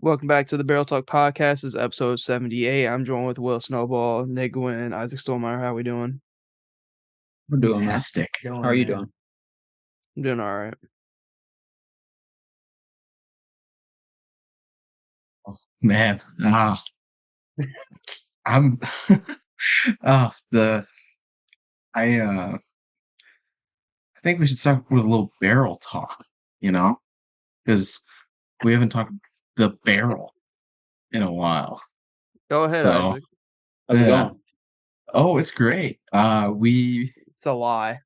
Welcome back to the Barrel Talk Podcast. This is episode 78. I'm joined with Will Snowball, Nick Gwynn, Isaac Stolmeyer. How we doing? We're doing Fantastic. How are you doing? I'm doing all right. Oh, man. I'm I think we should start with a little barrel talk, because we haven't talked the barrel in a while. Go ahead, So, Isaac. How's it yeah. going? Oh, it's great. It's a lie.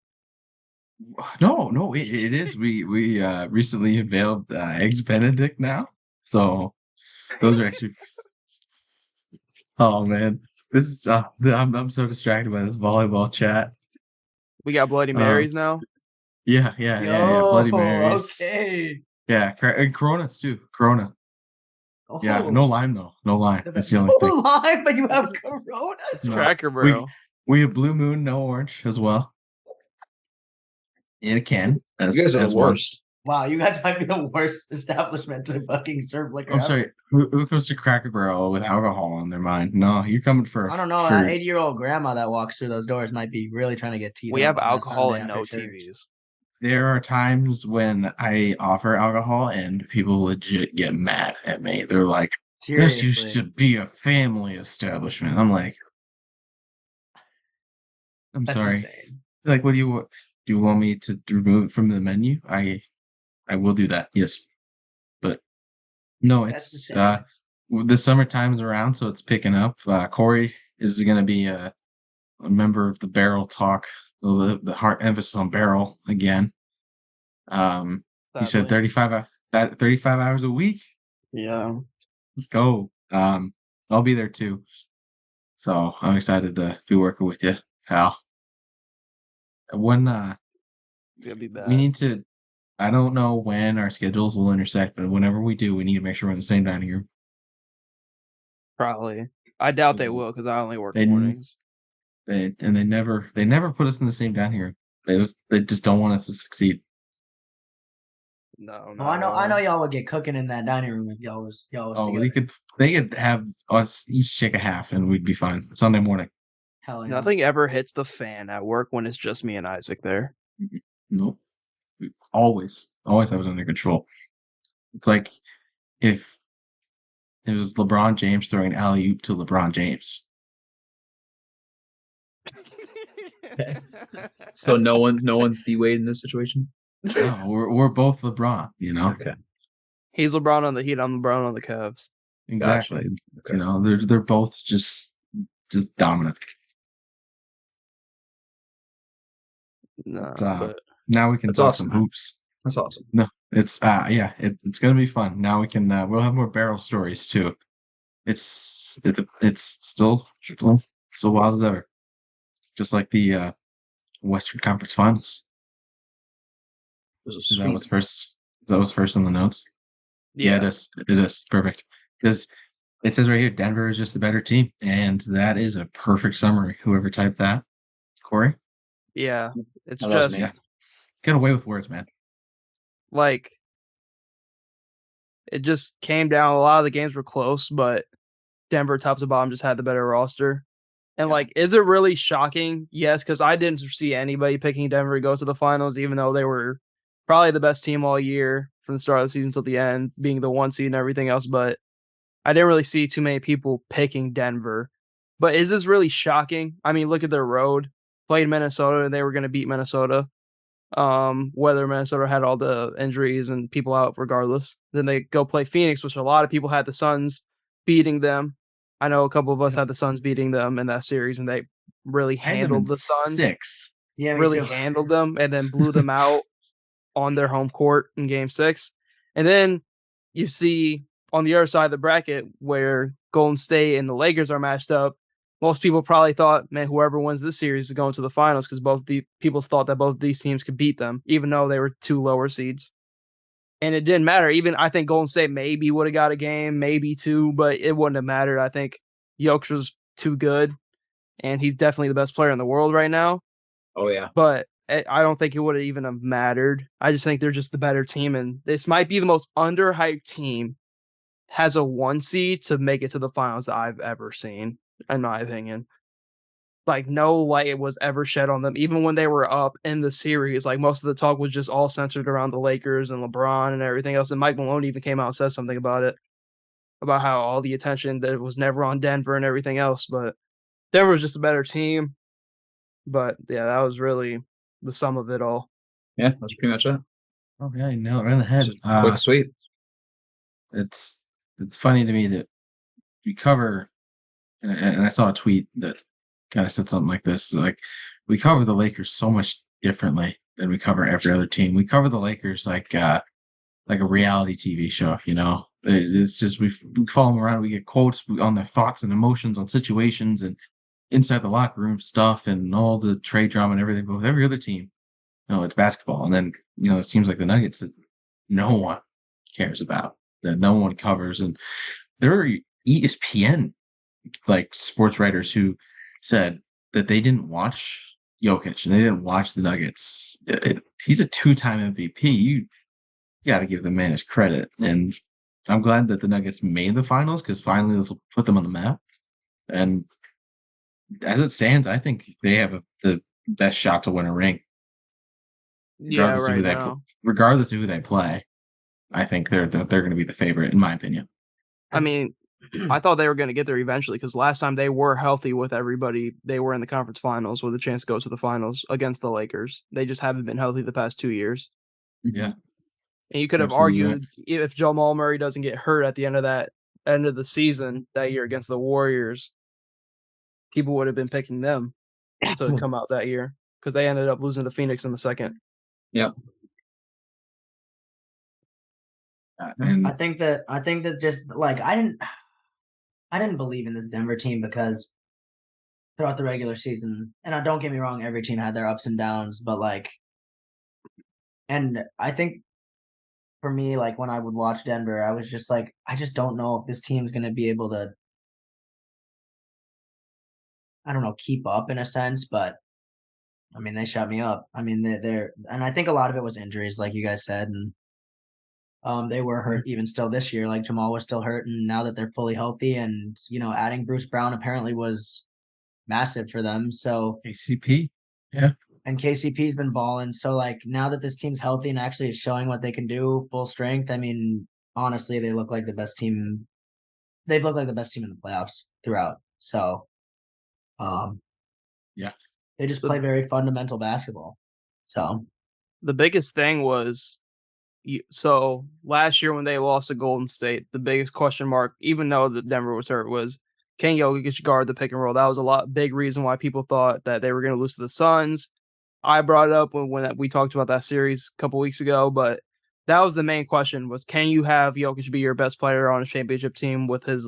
No, it is. We recently unveiled Eggs Benedict now. So those are actually oh man. This is I'm so distracted by this volleyball chat. We got Bloody Marys now. Yeah. Bloody Marys. Okay. Yeah, and Coronas too. Corona. Oh. Yeah, no lime though. No lime. That's the only thing. No lime, but you have Coronas. No. Cracker Barrel. We have Blue Moon, no orange as well. In a can. You guys are as the one. worst. Wow, you guys might be the worst establishment to fucking serve liquor. I'm sorry. Who comes to Cracker Barrel with alcohol on their mind? No, you're coming for. I don't know. For, That 80-year-old grandma that walks through those doors might be really trying to get tea. We have alcohol and no TVs. There are times when I offer alcohol and people legit get mad at me. They're like, "This used to be a family establishment." I'm like, "I'm That's sorry." insane. Like, what do you want? Do you want me to remove it from the menu? I will do that. Yes, but no, it's the summertime is around, so it's picking up. Corey is going to be a member of the Barrel Talk. The heart emphasis on barrel again. You said 35 hours a week. Yeah, let's go. I'll be there too. So I'm excited to be working with you, pal. When it's gonna be bad. we need to. I don't know when our schedules will intersect, but whenever we do, we need to make sure we're in the same dining room. Probably. I doubt they will because I only work mornings. They never put us in the same dining room. They just don't want us to succeed. No. I know y'all would get cooking in that dining room if y'all was together. They could have us each take a half and we'd be fine. Sunday morning. Hell yeah. Nothing ever hits the fan at work when it's just me and Isaac there. Nope. We always have it under control. It's like if it was LeBron James throwing alley-oop to LeBron James. So no one's D-Wade in this situation? No, we're both LeBron, Okay. He's LeBron on the Heat, I'm LeBron on the Cavs. Exactly. Gotcha. Okay. They're both just dominant. No, but now we can talk some hoops. That's awesome. No, it's it's gonna be fun. Now we can we'll have more barrel stories too. It's still wild as ever. Just like the Western Conference Finals. Is that what's first? That was first in the notes. Yeah, it is. It is perfect because it says right here, Denver is just the better team, and that is a perfect summary. Whoever typed that, Corey. Yeah, it's just get away with words, man. Like it just came down. A lot of the games were close, but Denver, top to bottom, just had the better roster. And is it really shocking? Yes, because I didn't see anybody picking Denver to go to the finals, even though they were probably the best team all year from the start of the season till the end, being the 1 seed and everything else. But I didn't really see too many people picking Denver. But is this really shocking? I mean, look at their road. Played Minnesota, and they were going to beat Minnesota. Whether Minnesota had all the injuries and people out regardless. Then they go play Phoenix, which a lot of people had the Suns beating them. I know a couple of us had the Suns beating them in that series, and they really handled the Suns. 6. Yeah, really handled them, and then blew them out on their home court in Game 6. And then you see on the other side of the bracket where Golden State and the Lakers are matched up. Most people probably thought, man, whoever wins this series is going to the finals because both the people thought that both these teams could beat them, even though they were 2 lower seeds. And it didn't matter. Even I think Golden State maybe would have got a game, maybe 2, but it wouldn't have mattered. I think Jokic was too good, and he's definitely the best player in the world right now. Oh, yeah. But I don't think it would have even have mattered. I just think they're just the better team, and this might be the most underhyped team has a 1 seed to make it to the finals that I've ever seen, in my opinion. Like, no light was ever shed on them, even when they were up in the series. Like, most of the talk was just all centered around the Lakers and LeBron and everything else. And Mike Malone even came out and said something about it, about how all the attention that was never on Denver and everything else. But Denver was just a better team. But yeah, that was really the sum of it all. Yeah, that's pretty much it. Oh yeah, you nailed it right in the head. Just quick sweep. It's funny to me that we cover, and I saw a tweet that kind of said something like this: like, we cover the Lakers so much differently than we cover every other team. We cover the Lakers like a reality TV show. You know, it's just we follow them around. We get quotes on their thoughts and emotions on situations and inside the locker room stuff and all the trade drama and everything. But with every other team, it's basketball. And then, it seems like the Nuggets that no one cares about, that no one covers. And there are ESPN like sports writers who said that they didn't watch Jokic and they didn't watch the Nuggets. He's a 2-time MVP. You got to give the man his credit. And I'm glad that the Nuggets made the finals, because finally this will put them on the map. And as it stands, I think they have the best shot to win a ring. Regardless of who they regardless of who they play, I think they're going to be the favorite, in my opinion. I mean, I thought they were going to get there eventually, because last time they were healthy with everybody, they were in the conference finals with a chance to go to the finals against the Lakers. They just haven't been healthy the past 2 years. Yeah. And you could have argued, if Jamal Murray doesn't get hurt at the end of the season that year against the Warriors, people would have been picking them to come out that year, because they ended up losing to Phoenix in the second. Yeah. I think that just like I didn't believe in this Denver team, because throughout the regular season, and don't get me wrong, every team had their ups and downs, but and I think for me, like, when I would watch Denver, I was just like, I just don't know if this team's going to be able to, I don't know, keep up in a sense, but I mean, they shut me up. I mean, and I think a lot of it was injuries, like you guys said, and they were hurt even still this year. Like, Jamal was still hurt, and now that they're fully healthy, and adding Bruce Brown apparently was massive for them. So KCP, yeah, and KCP's been balling. So like, now that this team's healthy and actually is showing what they can do, full strength, I mean, honestly, they look like the best team. They've looked like the best team in the playoffs throughout. So, yeah, they just play very fundamental basketball. So the biggest thing was, so last year when they lost to Golden State, the biggest question mark, even though the Denver was hurt, was can Jokic guard the pick and roll? That was a big reason why people thought that they were going to lose to the Suns. I brought it up when we talked about that series a couple weeks ago, but that was the main question: was can you have Jokic be your best player on a championship team with his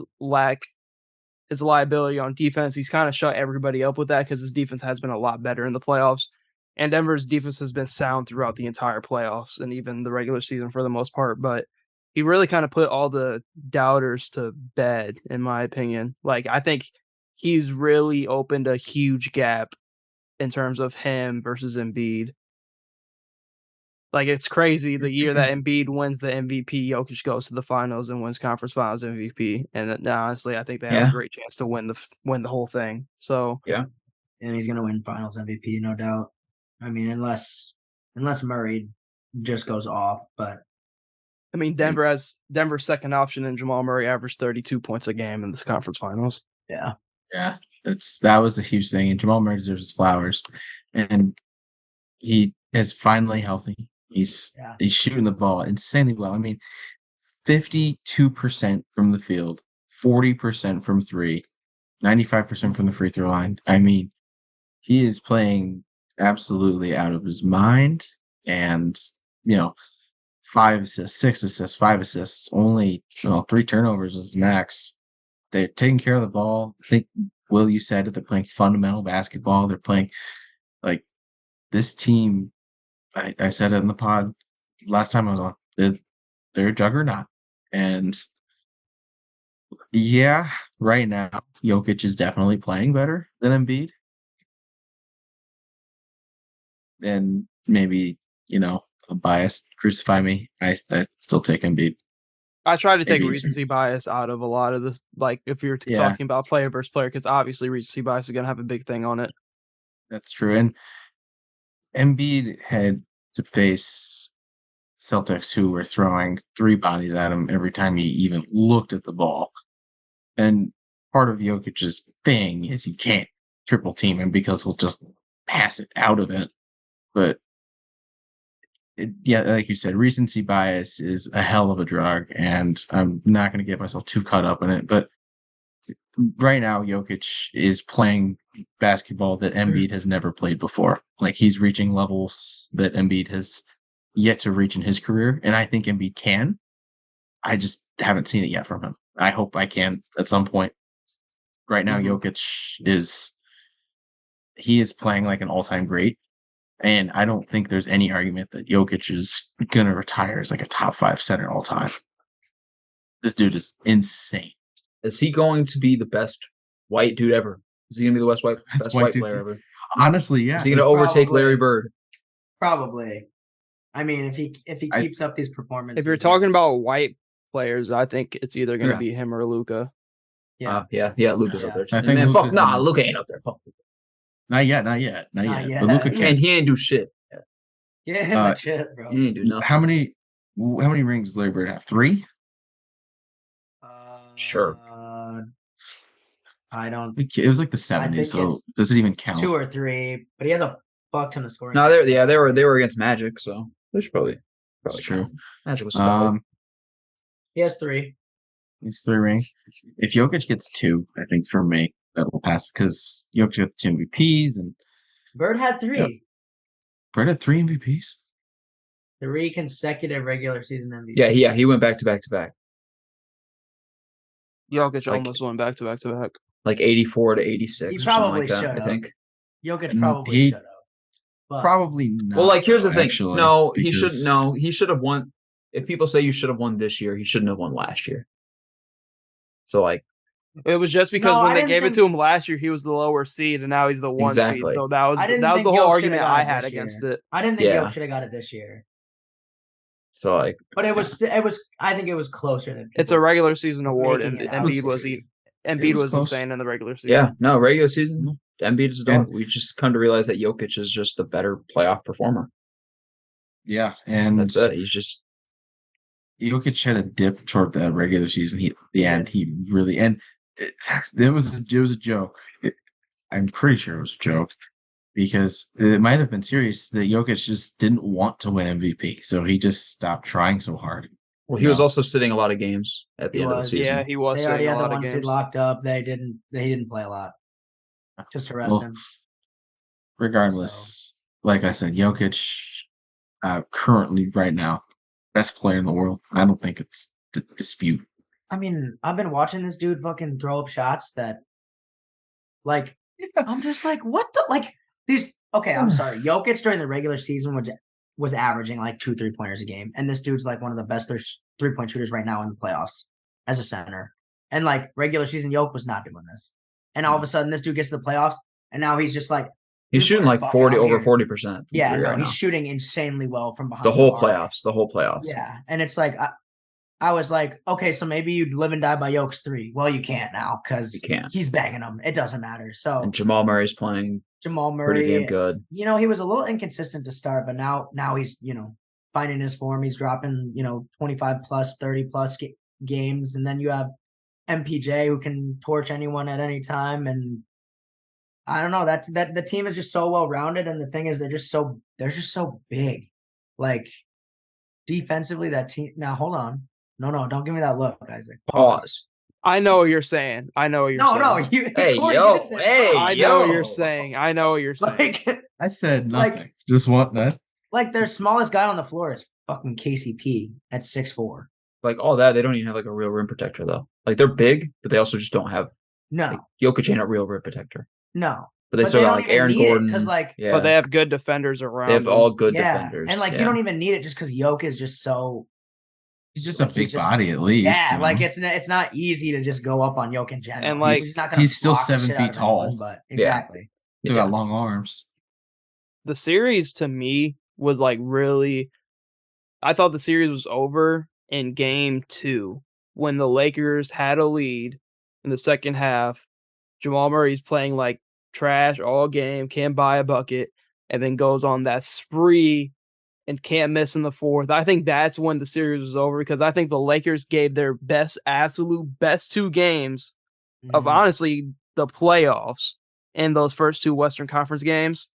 liability on defense? He's kind of shut everybody up with that, because his defense has been a lot better in the playoffs. And Denver's defense has been sound throughout the entire playoffs and even the regular season for the most part. But he really kind of put all the doubters to bed, in my opinion. Like, I think he's really opened a huge gap in terms of him versus Embiid. Like, it's crazy. The year that Embiid wins the MVP, Jokic goes to the finals and wins conference finals MVP. And honestly, I think they have a great chance to win the whole thing. So yeah, and he's gonna win Finals MVP, no doubt. I mean, unless Murray just goes off, but I mean, Denver's second option, and Jamal Murray averaged 32 points a game in this conference finals. Yeah, that was a huge thing, and Jamal Murray deserves his flowers, and he is finally healthy. He's shooting the ball insanely well. I mean, 52% from the field, 40% from three, 95% from the free throw line. I mean, he is playing absolutely out of his mind, and 5 assists, 6 assists, 5 assists, only 3 turnovers was his max. They're taking care of the ball. I think, Will, you said that they're playing fundamental basketball. They're playing like this team. I said it in the pod last time I was on. They're a juggernaut. And yeah, right now, Jokic is definitely playing better than Embiid. And maybe, a bias, crucify me. I still take Embiid. I try to take Maybe. recency bias out of a lot of this. Like, if you're talking about player versus player, because obviously recency bias is going to have a big thing on it. That's true. And Embiid had to face Celtics who were throwing 3 bodies at him every time he even looked at the ball. And part of Jokic's thing is you can't triple team him because he'll just pass it out of it. But like you said, recency bias is a hell of a drug, and I'm not going to get myself too caught up in it. But right now, Jokic is playing basketball that Embiid has never played before. Like, he's reaching levels that Embiid has yet to reach in his career, and I think Embiid can. I just haven't seen it yet from him. I hope I can at some point. Right now, Jokic is playing like an all-time great. And I don't think there's any argument that Jokic is going to retire as like a top 5 center all time. This dude is insane. Is he going to be the best white dude ever? Is he going to be the best white player ever? Honestly, yeah. Is he going to overtake Larry Bird? Probably. I mean, if he keeps up these performances. If you're talking about white players, I think it's either going to be him or Luka. Yeah, Luka's up there too. I think Luka ain't up there. Fuck. Not yet. But Luka can. And he ain't do shit. Get him the shit, bro. He ain't do nothing. How many rings does Larry Bird have? 3? Sure. I don't. It was like the 70s, so does it even count? 2 or 3, but he has a fuck ton of scoring. No, they were against Magic, so they should probably true. count. Magic was solid. He has 3. He's 3 rings. If Jokic gets 2, I think for me that will pass because Jokic got 2 MVPs and Bird had 3. Yep. Bird had 3 MVPs. 3 consecutive regular season MVPs. Yeah, he went back to back to back. Jokic almost went back to back to back. Like 84 to 86. He probably or something like that, should. I think. Jokic probably should have. Probably not. Well, like here's the thing. Actually, no, he shouldn't. No, he should have won. If people say you should have won this year, he shouldn't have won last year. So like, it was just because when they gave it to him last year, he was the lower seed, and now he's the 1 seed. So that was the whole argument I had against it. I didn't think Jokic should have got it this year. So like, but it was. I think it was closer than. It's a regular season award, and Embiid was insane in the regular season. Yeah, no, regular season. Embiid is done. We just come to realize that Jokic is just the better playoff performer. Yeah, and that's it. He's just Jokic had a dip toward the regular season. He really it was a joke. I'm pretty sure it was a joke because it might have been serious that Jokic just didn't want to win MVP, so he just stopped trying so hard. Well, he was also sitting a lot of games at the end of the season. Yeah, he was. They already had the 1 seed locked up. They didn't play a lot. Just to rest him. Regardless, like I said, Jokic currently right now best player in the world. I don't think it's dispute. I mean, I've been watching this dude fucking throw up shots that, like, I'm just like, what the like these? Okay, I'm sorry. Jokic during the regular season was averaging like 2 3-pointers a game, and this dude's like one of the best 3-point shooters right now in the playoffs as a center. And like regular season, Jokic was not doing this. And all of a sudden, this dude gets to the playoffs, and now he's just like he's shooting like 40%. Yeah, no, he's shooting insanely well from behind the whole playoffs. Yeah, and it's like I was like, okay, so maybe you'd live and die by Jokic's 3. Well, you can't now because he's banging them. It doesn't matter. So and Jamal Murray's playing. Pretty damn good. You know, he was a little inconsistent to start, but now he's finding his form. He's dropping 25 plus, 30 plus games, and then you have MPJ who can torch anyone at any time, and I don't know. That the team is just so well rounded, and the thing is, they're just so big. Like defensively, that team. Now hold on, no, don't give me that look, Isaac. Pause. I know what you're saying. I know what you're saying. No, I know what you're saying. I know what you're saying. Like, I said nothing. Just want that. Like their smallest guy on the floor is fucking KCP at 6'4". Like all that, they don't even have like a real rim protector though. Like they're big, but they also just don't have. No, like, Jokic ain't a real rim protector. No, but they still got like Aaron Gordon. Because but they have good defenders around. They have all good defenders, and like you don't even need it just because Jokic is just so. He's just a big body at least. Yeah, like it's not easy to just go up on Jokic in general. And like he's still 7 feet tall, anyone, but exactly. Still got long arms. The series to me was like really. I thought the series was over in game 2 when the Lakers had a lead in the second half. Jamal Murray's playing like trash all game, can't buy a bucket, and then goes on that spree and can't miss in the fourth. I think that's when the series was over because I think the Lakers gave their absolute best 2 games of honestly the playoffs in those first 2 Western Conference games.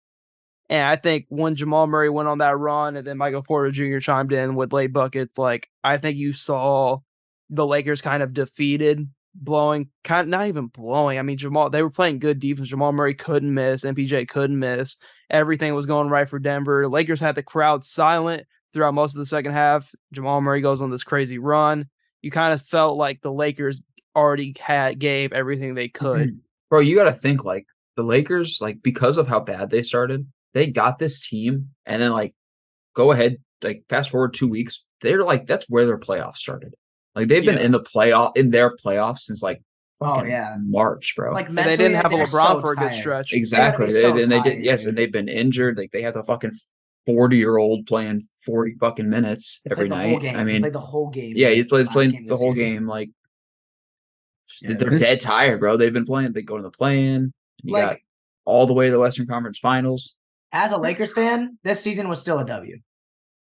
And I think when Jamal Murray went on that run and then Michael Porter Jr. chimed in with late buckets, like I think you saw the Lakers kind of defeated, not even blowing. I mean, they were playing good defense. Jamal Murray couldn't miss. MPJ couldn't miss. Everything was going right for Denver. Lakers had the crowd silent throughout most of the second half. Jamal Murray goes on this crazy run. You kind of felt like the Lakers already gave everything they could. Bro, you got to think like the Lakers, like because of how bad they started, they got this team and then like go ahead, like fast forward 2 weeks, they're like, that's where their playoffs started. Like they've been in their playoffs since like March, bro. Like they didn't have a LeBron for a good stretch. Exactly. And they've been injured. Like they have a fucking 40-year-old playing 40 fucking minutes every night. I mean, he played the whole game. Yeah, he's played the whole game. Like they're dead tired, bro. They've been playing. They go to the play-in. You got all the way to the Western Conference Finals. As a Lakers fan, this season was still a W.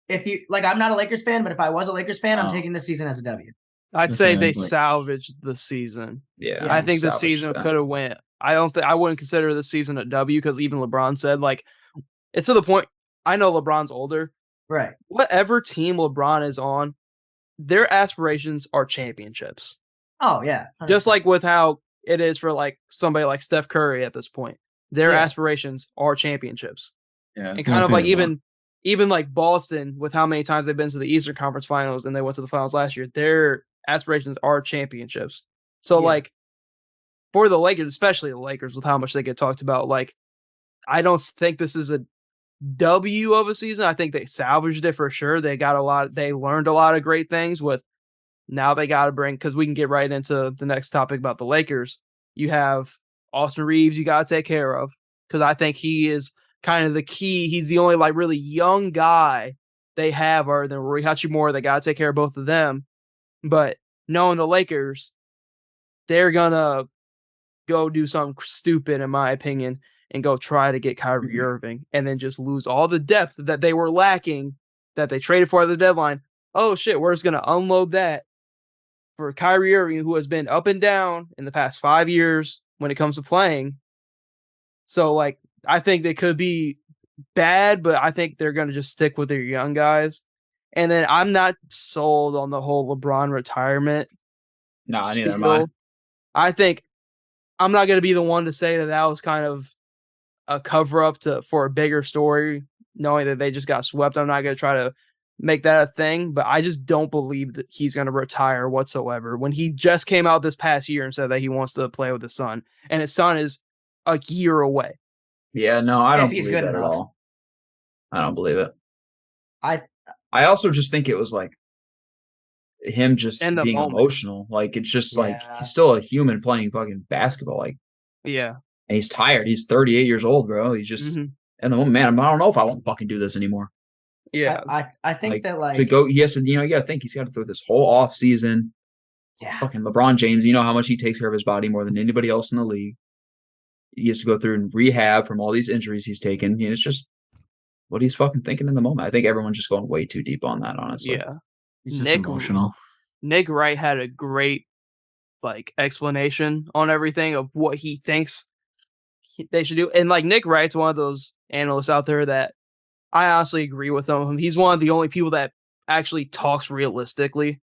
If you like, I'm not a Lakers fan, but if I was a Lakers fan, I'm taking this season as a W. I'd say they salvaged the season. Yeah, I think the season could have went. I wouldn't consider the season a W because even LeBron said like it's to the point. I know LeBron's older, right? Whatever team LeBron is on, their aspirations are championships. Oh yeah, 100%. Just like with how it is for like somebody like Steph Curry at this point. Their aspirations are championships. Yeah, and kind of like even like Boston with how many times they've been to the Eastern Conference Finals and they went to the finals last year, their aspirations are championships. So like for the Lakers, especially the Lakers with how much they get talked about, like I don't think this is a W of a season. I think they salvaged it for sure. They learned a lot of great things now they got to bring, because we can get right into the next topic about the Lakers. You have Austin Reeves you got to take care of because I think he is kind of the key. He's the only like really young guy they have other than Rui Hachimura. They got to take care of both of them. But knowing the Lakers, they're going to go do something stupid, in my opinion, and go try to get Kyrie Irving and then just lose all the depth that they were lacking that they traded for at the deadline. Oh, shit, we're just going to unload that for Kyrie Irving, who has been up and down in the past 5 years when it comes to playing. So, like, I think they could be bad, but I think they're going to just stick with their young guys. And then I'm not sold on the whole LeBron retirement. No, neither am I. I think I'm not going to be the one to say that was kind of a cover-up for a bigger story, knowing that they just got swept. I'm not going to try to make that a thing, but I just don't believe that he's going to retire whatsoever when he just came out this past year and said that he wants to play with his son, and his son is a year away. Yeah, no, I don't believe that at all. I don't believe it. I also just think it was like him just being emotional. Like it's just like he's still a human playing fucking basketball. Like and he's tired. He's 38 years old, bro. He's just and the moment, man, I don't know if I want to fucking do this anymore. Yeah, I think that like to go, he has to, you got to think he's got to throw this whole off season. Yeah, fucking LeBron James. You know how much he takes care of his body more than anybody else in the league. He has to go through and rehab from all these injuries he's taken. It's just what he's fucking thinking in the moment. I think everyone's just going way too deep on that, honestly. Yeah, he's just emotional. Nick Wright had a great like explanation on everything of what he thinks they should do, and like Nick Wright's one of those analysts out there that I honestly agree with him. He's one of the only people that actually talks realistically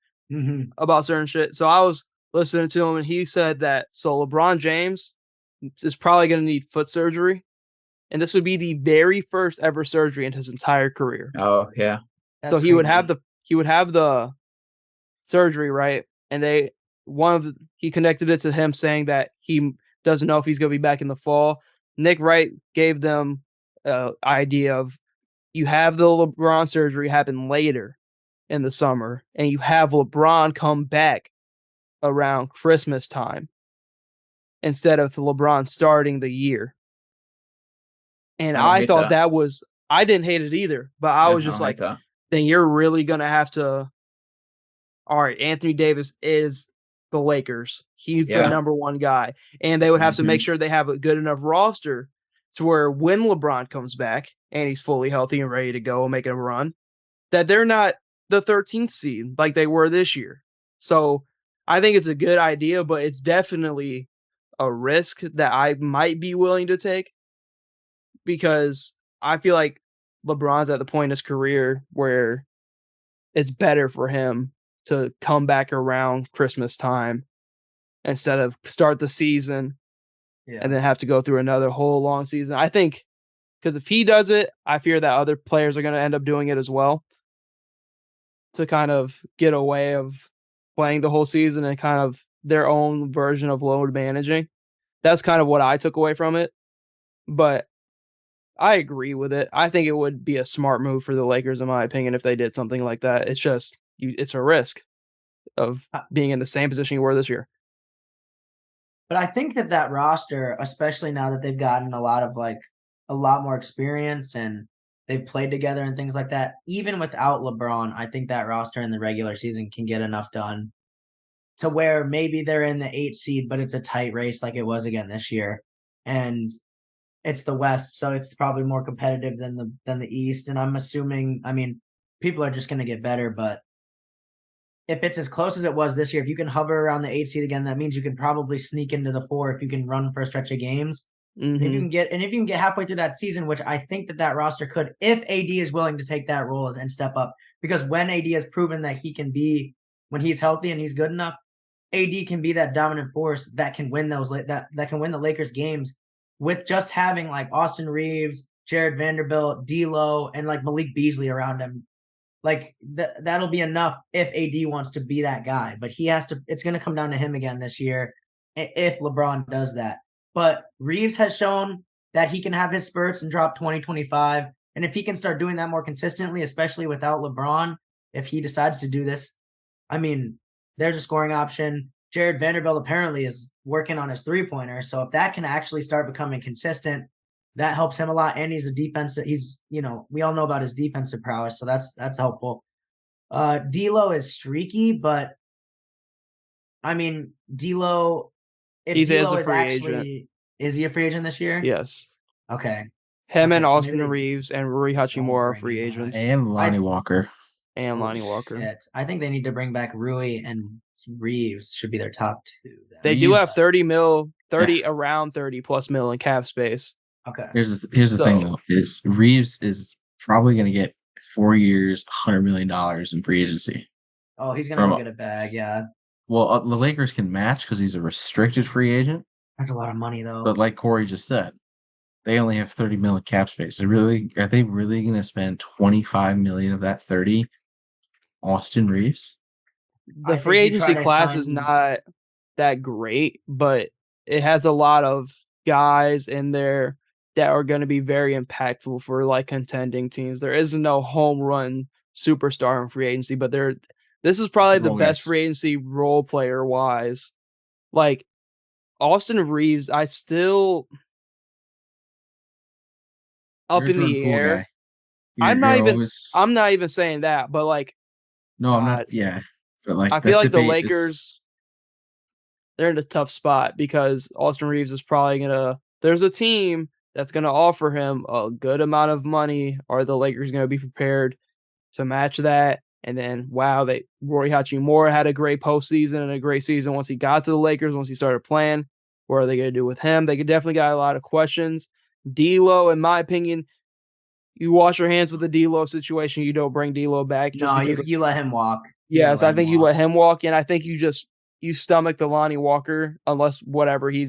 about certain shit. So I was listening to him, and he said that LeBron James is probably going to need foot surgery, and this would be the very first ever surgery in his entire career. Oh yeah. That's so he would have the surgery, right? And he connected it to him saying that he doesn't know if he's going to be back in the fall. Nick Wright gave them idea of you have the LeBron surgery happen later in the summer, and you have LeBron come back around Christmas time instead of LeBron starting the year. And I thought I didn't hate it either, but I was just like, then you're really going to have to all right, Anthony Davis is the Lakers. He's the number one guy. And they would have to make sure they have a good enough roster to where when LeBron comes back and he's fully healthy and ready to go and making a run, that they're not the 13th seed like they were this year. So I think it's a good idea, but it's definitely a risk that I might be willing to take because I feel like LeBron's at the point in his career where it's better for him to come back around Christmas time instead of start the season and then have to go through another whole long season. I think because if he does it, I fear that other players are going to end up doing it as well to kind of get away of playing the whole season and kind of their own version of load managing. That's kind of what I took away from it. But I agree with it. I think it would be a smart move for the Lakers, in my opinion, if they did something like that. It's just, it's a risk of being in the same position you were this year. But I think that roster, especially now that they've gotten a lot more experience and they've played together and things like that, even without LeBron, I think that roster in the regular season can get enough done to where maybe they're in the 8th seed, but it's a tight race like it was again this year. And it's the West, so it's probably more competitive than the East. And I'm assuming, I mean, people are just going to get better, but if it's as close as it was this year, if you can hover around the 8th seed again, that means you can probably sneak into the 4 if you can run for a stretch of games. Mm-hmm. If you can get halfway through that season, which I think that roster could, if AD is willing to take that role and step up, because when AD has proven that he can be, when he's healthy and he's good enough, AD can be that dominant force that can win that can win the Lakers games with just having like Austin Reeves, Jared Vanderbilt, D'Lo, and like Malik Beasley around him. Like that'll be enough if AD wants to be that guy, but he has to. It's going to come down to him again this year if LeBron does that. But Reeves has shown that he can have his spurts and drop 20, 25. And if he can start doing that more consistently, especially without LeBron, if he decides to do this, I mean, there's a scoring option. Jared Vanderbilt apparently is working on his 3-pointer. So if that can actually start becoming consistent, that helps him a lot. And he's a defensive. We all know about his defensive prowess. So that's helpful. D'Lo is streaky, but I mean, D'Lo, if D'Lo is actually, is he a free agent this year? Yes. Okay. Him and Austin Reeves and Rui Hachimura are free agents. And Lonnie Walker. Shit. I think they need to bring back Rui, and Reeves should be their top 2. They do have around 30 plus mil in cap space. Okay. Here's the thing though, is Reeves is probably going to get 4 years, $100 million in free agency. Oh, he's going to get a bag, yeah. Well, the Lakers can match because he's a restricted free agent. That's a lot of money though. But like Corey just said, they only have 30 million cap space. Are they really going to spend 25 million of that 30? Austin Reeves? The free agency class is not that great, but it has a lot of guys in there that are going to be very impactful for like contending teams. There is no home run superstar in free agency, but this is probably the best free agency role player wise. Like Austin Reeves, I still up in the air. I'm not even saying that, but like no, I'm not. Yeah, but like I feel like the Lakers, they're in a tough spot because Austin Reeves is probably there's a team that's gonna offer him a good amount of money. Are the Lakers gonna be prepared to match that? And then Rui Hachimura had a great postseason and a great season once he got to the Lakers. Once he started playing, what are they gonna do with him? They could definitely got a lot of questions. D'Lo, in my opinion, you wash your hands with the D'Lo situation. You don't bring D'Lo back. No, you let him walk. Yes, I think you let him walk, and I think you stomach the Lonnie Walker unless whatever he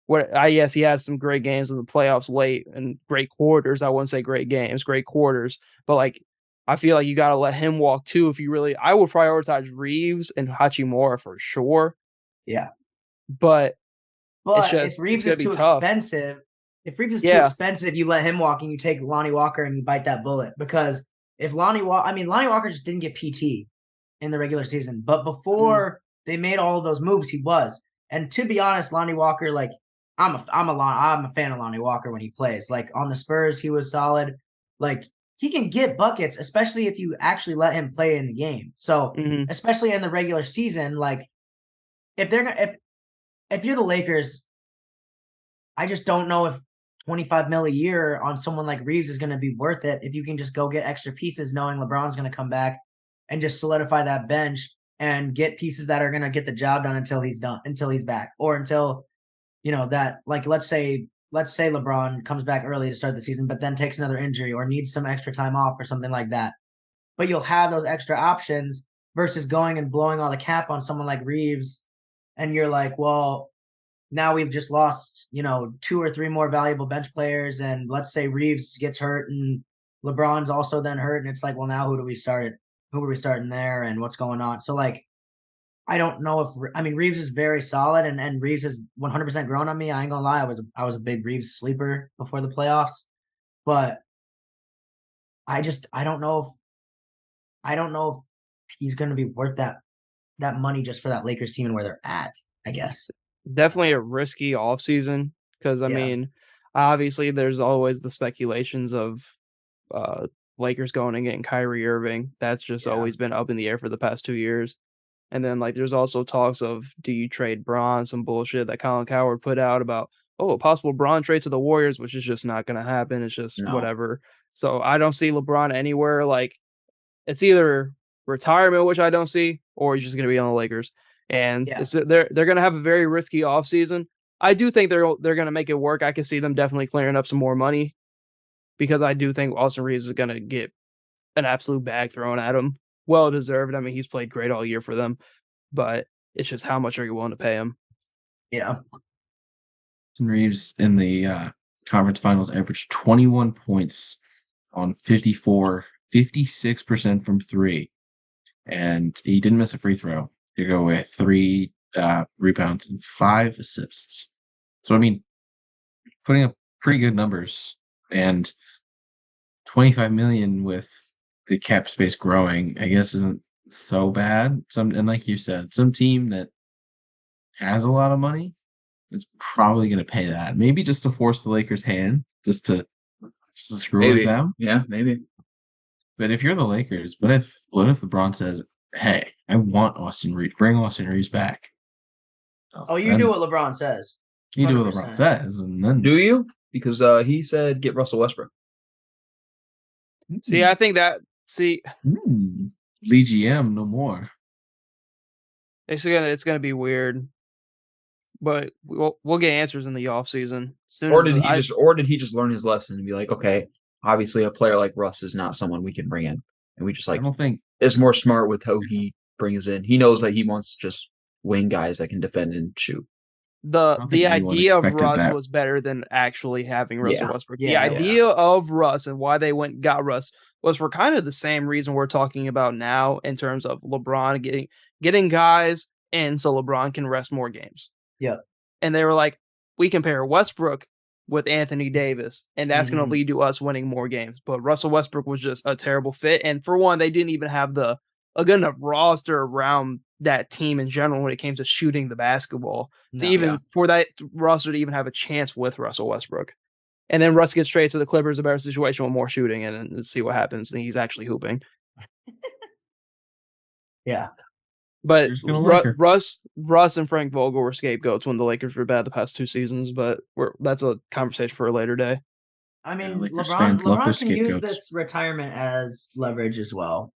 had some great games in the playoffs late and great quarters. I wouldn't say great games, great quarters, but like I feel like you got to let him walk too. I would prioritize Reeves and Hachimura for sure. Yeah, but if Reeves is too expensive. If Reeves is too expensive, you let him walk and you take Lonnie Walker and you bite that bullet. Because if Lonnie Walker just didn't get PT in the regular season, but before they made all of those moves, he was. And to be honest, Lonnie Walker, like I'm a fan of Lonnie Walker when he plays. Like on the Spurs, he was solid. Like he can get buckets, especially if you actually let him play in the game. So, especially in the regular season, like if you're the Lakers, I just don't know if 25 mil a year on someone like Reeves is going to be worth it if you can just go get extra pieces knowing LeBron's going to come back and just solidify that bench and get pieces that are going to get the job done until he's back, or until, that, like, let's say LeBron comes back early to start the season, but then takes another injury or needs some extra time off or something like that. But you'll have those extra options versus going and blowing all the cap on someone like Reeves. And you're like, well, now we've just lost, 2 or 3 more valuable bench players. And let's say Reeves gets hurt and LeBron's also then hurt. And it's like, well, now who are we starting there and what's going on? So, like, I don't know Reeves is very solid and Reeves has 100% grown on me. I ain't gonna lie. I was a big Reeves sleeper before the playoffs, but I don't know if he's going to be worth that money just for that Lakers team and where they're at, I guess. Definitely a risky offseason because, I mean, obviously there's always the speculations of Lakers going and getting Kyrie Irving. That's just always been up in the air for the past 2 years. And then, like, there's also talks of, do you trade Bron? Some bullshit that Colin Cowherd put out about, a possible Bron trade to the Warriors, which is just not going to happen. It's just whatever. So I don't see LeBron anywhere. Like, it's either retirement, which I don't see, or he's just going to be on the Lakers. And they're going to have a very risky offseason. I do think they're going to make it work. I can see them definitely clearing up some more money because I do think Austin Reeves is going to get an absolute bag thrown at him. Well deserved. I mean, he's played great all year for them, but it's just how much are you willing to pay him? Yeah. Reeves in the conference finals averaged 21 points on 56% from 3. And he didn't miss a free throw to go with 3 rebounds and 5 assists. So, I mean, putting up pretty good numbers, and 25 million with the cap space growing, I guess, isn't so bad. And like you said, some team that has a lot of money is probably going to pay that. Maybe just to force the Lakers' hand, just to screw with them. Yeah, maybe. But if you're the Lakers, what if LeBron says, "Hey, I want Austin Reeves. Bring Austin Reeves back." You do what LeBron says. 100%. You do what LeBron says, and then do you? Because he said get Russell Westbrook. See, I think that Lee GM no more. It's gonna be weird, but we'll get answers in the offseason. Or did he just learn his lesson and be like, okay, obviously a player like Russ is not someone we can bring in, and we just I don't think is more smart with how he brings in. He knows that he wants to just wing guys that can defend and shoot. The idea of Russ was better than actually having Russell Westbrook. The idea of Russ and why they went and got Russ was for kind of the same reason we're talking about now in terms of LeBron getting guys in so LeBron can rest more games. Yeah. And they were like, we can pair Westbrook with Anthony Davis, and that's going to lead to us winning more games. But Russell Westbrook was just a terrible fit. And for one, they didn't even have a good enough roster around that team in general when it came to shooting the basketball for that roster to even have a chance with Russell Westbrook. And then Russ gets traded to the Clippers, a better situation with more shooting, and let's see what happens. And he's actually hooping. Yeah. But Russ and Frank Vogel were scapegoats when the Lakers were bad the past 2 seasons, but that's a conversation for a later day. I mean, LeBron can use this retirement as leverage as well.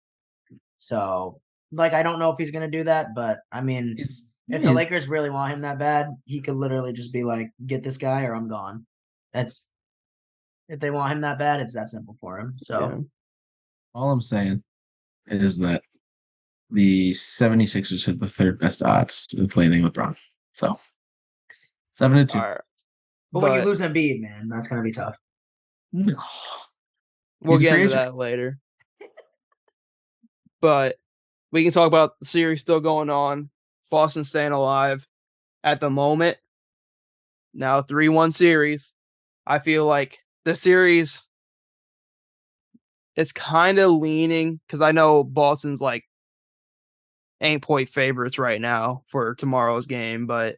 So, like, I don't know if he's going to do that, but, I mean, if the Lakers really want him that bad, he could literally just be like, get this guy or I'm gone. If they want him that bad, it's that simple for him. So, all I'm saying is that the 76ers had the 3rd best odds of landing LeBron. So, 7-2. Right. But when you lose Embiid, man, that's going to be tough. No. We'll get into that later. But we can talk about the series still going on. Boston staying alive at the moment. Now 3-1 series. I feel like the series is kind of leaning because I know Boston's like 8-point favorites right now for tomorrow's game, but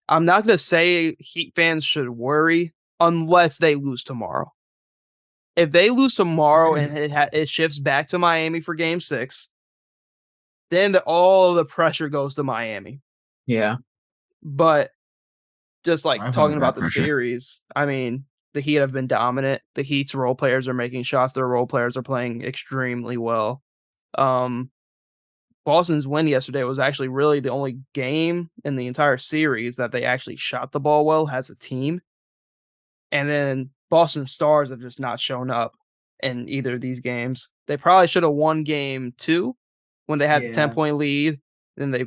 I'm not going to say Heat fans should worry unless they lose tomorrow. If they lose tomorrow and it shifts back to Miami for Game 6, then all the pressure goes to Miami. Yeah. But just like talking about the pressure. series, I mean, the Heat have been dominant. The Heat's role players are making shots. Their role players are playing extremely well. Boston's win yesterday was actually really the only game in the entire series that they actually shot the ball well as a team. And then Boston Stars have just not shown up in either of these games. They probably should have won game 2 when they had the 10-point lead. Then they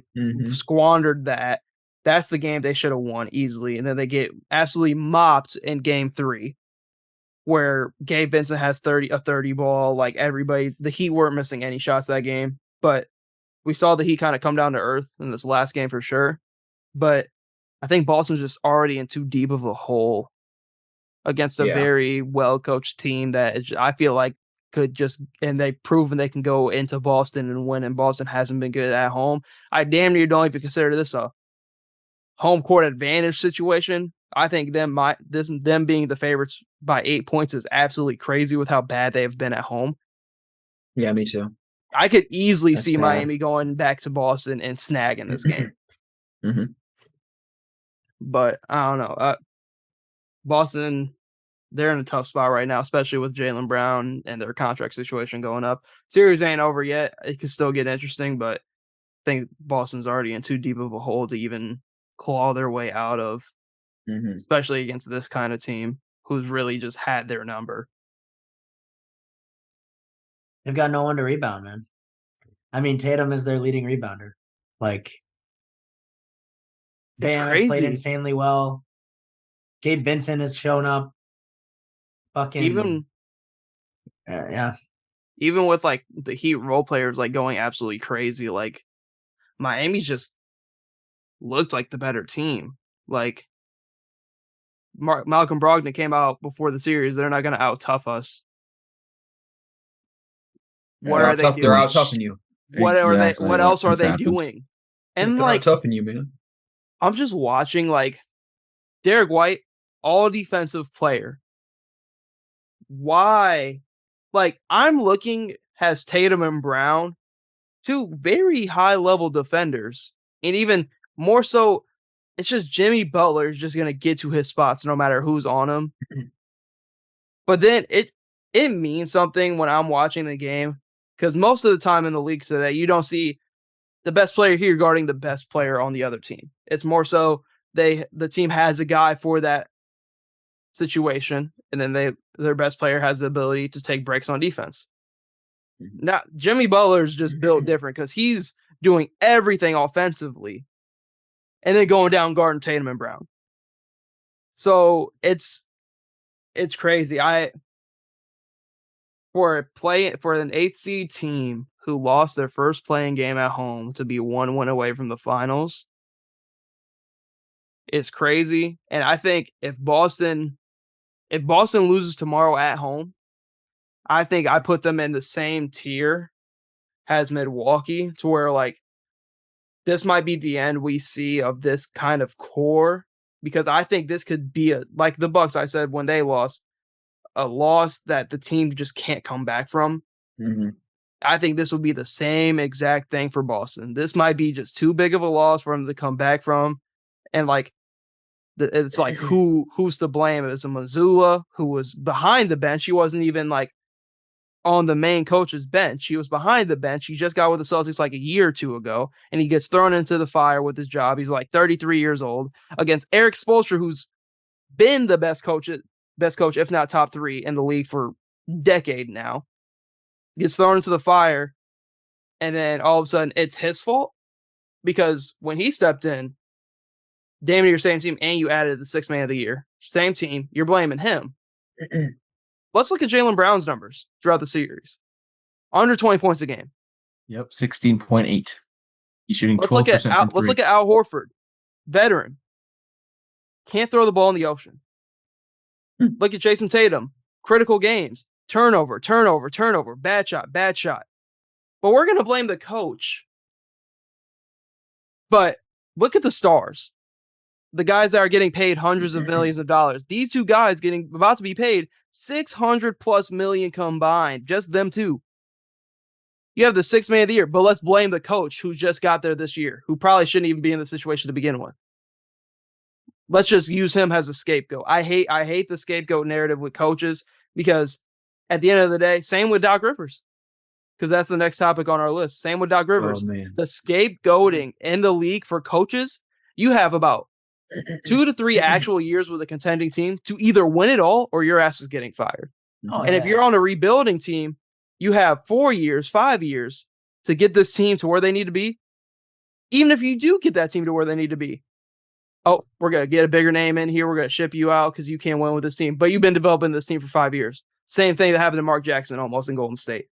squandered that. That's the game they should have won easily. And then they get absolutely mopped in game 3, where Gabe Vincent has a 30 ball. Like everybody, the Heat weren't missing any shots that game. But we saw the Heat kind of come down to earth in this last game for sure. But I think Boston's just already in too deep of a hole against a very well-coached team that I feel like could just, and they've proven they can go into Boston and win, and Boston hasn't been good at home. I damn near don't even consider this a home court advantage situation. I think them being the favorites by 8 points is absolutely crazy with how bad they have been at home. Yeah, me too. I could easily see Miami going back to Boston and snagging this game. But I don't know. Boston, they're in a tough spot right now, especially with Jaylen Brown and their contract situation going up. Series ain't over yet. It could still get interesting, but I think Boston's already in too deep of a hole to even claw their way out of, especially against this kind of team who's really just had their number. They've got no one to rebound, man. I mean, Tatum is their leading rebounder. Like, Bam has played insanely well. Gabe Vincent has shown up. Even with like the Heat role players like going absolutely crazy, like Miami's just looked like the better team. Like Malcolm Brogdon came out before the series. They're not going to out tough us. What are they doing? They're out toughing you. What else are they doing? And they're like toughing you, man. I'm just watching like Derek White, all defensive player. Why? Like, I'm looking as Tatum and Brown, two very high level defenders, and even more so, it's just Jimmy Butler is just gonna get to his spots no matter who's on him. But then it means something when I'm watching the game, because most of the time in the league today, you don't see the best player here guarding the best player on the other team. It's more so the team has a guy for that situation, and then their best player has the ability to take breaks on defense. Now, Jimmy Butler's just built different because he's doing everything offensively and then going down guarding Tatum and Brown. So it's crazy. For an 8th seed team who lost their first playing game at home to be 1 win away from the finals, it's crazy. And I think if Boston loses tomorrow at home, I think I put them in the same tier as Milwaukee, to where like this might be the end we see of this kind of core, because I think this could be like the Bucks, I said when they lost, a loss that the team just can't come back from. I think this will be the same exact thing for Boston. This might be just too big of a loss for them to come back from. And like, it's like, who's to blame? Is it Mazzulla, who was behind the bench? He wasn't even like on the main coach's bench. He was behind the bench. He just got with the Celtics like a year or two ago, and he gets thrown into the fire with his job. He's like 33 years old against Eric Spoelstra, who's been the best coach, if not top 3 in the league for a decade now. Gets thrown into the fire, and then all of a sudden it's his fault, because when he stepped in, damn near your same team, and you added the 6th man of the year. Same team. You're blaming him. Let's look at Jaylen Brown's numbers throughout the series. Under 20 points a game. Yep, 16.8. He's shooting 12%. Let's look at Al Horford. Veteran. Can't throw the ball in the ocean. Look at Jason Tatum. Critical games. Turnover. Bad shot. But we're going to blame the coach. But look at the stars. The guys that are getting paid hundreds of millions of dollars. These two guys about to be paid $600+ million combined, just them two. You have the sixth man of the year, but let's blame the coach who just got there this year, who probably shouldn't even be in the situation to begin with. Let's just use him as a scapegoat. I hate the scapegoat narrative with coaches because at the end of the day, same with Doc Rivers, because that's the next topic on our list. Same with Doc Rivers. The scapegoating in the league for coaches, you have about 2 to 3 actual years with a contending team to either win it all or your ass is getting fired. If you're on a rebuilding team, you have 4 years, 5 years to get this team to where they need to be. Even if you do get that team to where they need to be, oh, we're going to get a bigger name in here. We're going to ship you out because you can't win with this team. But you've been developing this team for 5 years. Same thing that happened to Mark Jackson almost in Golden State.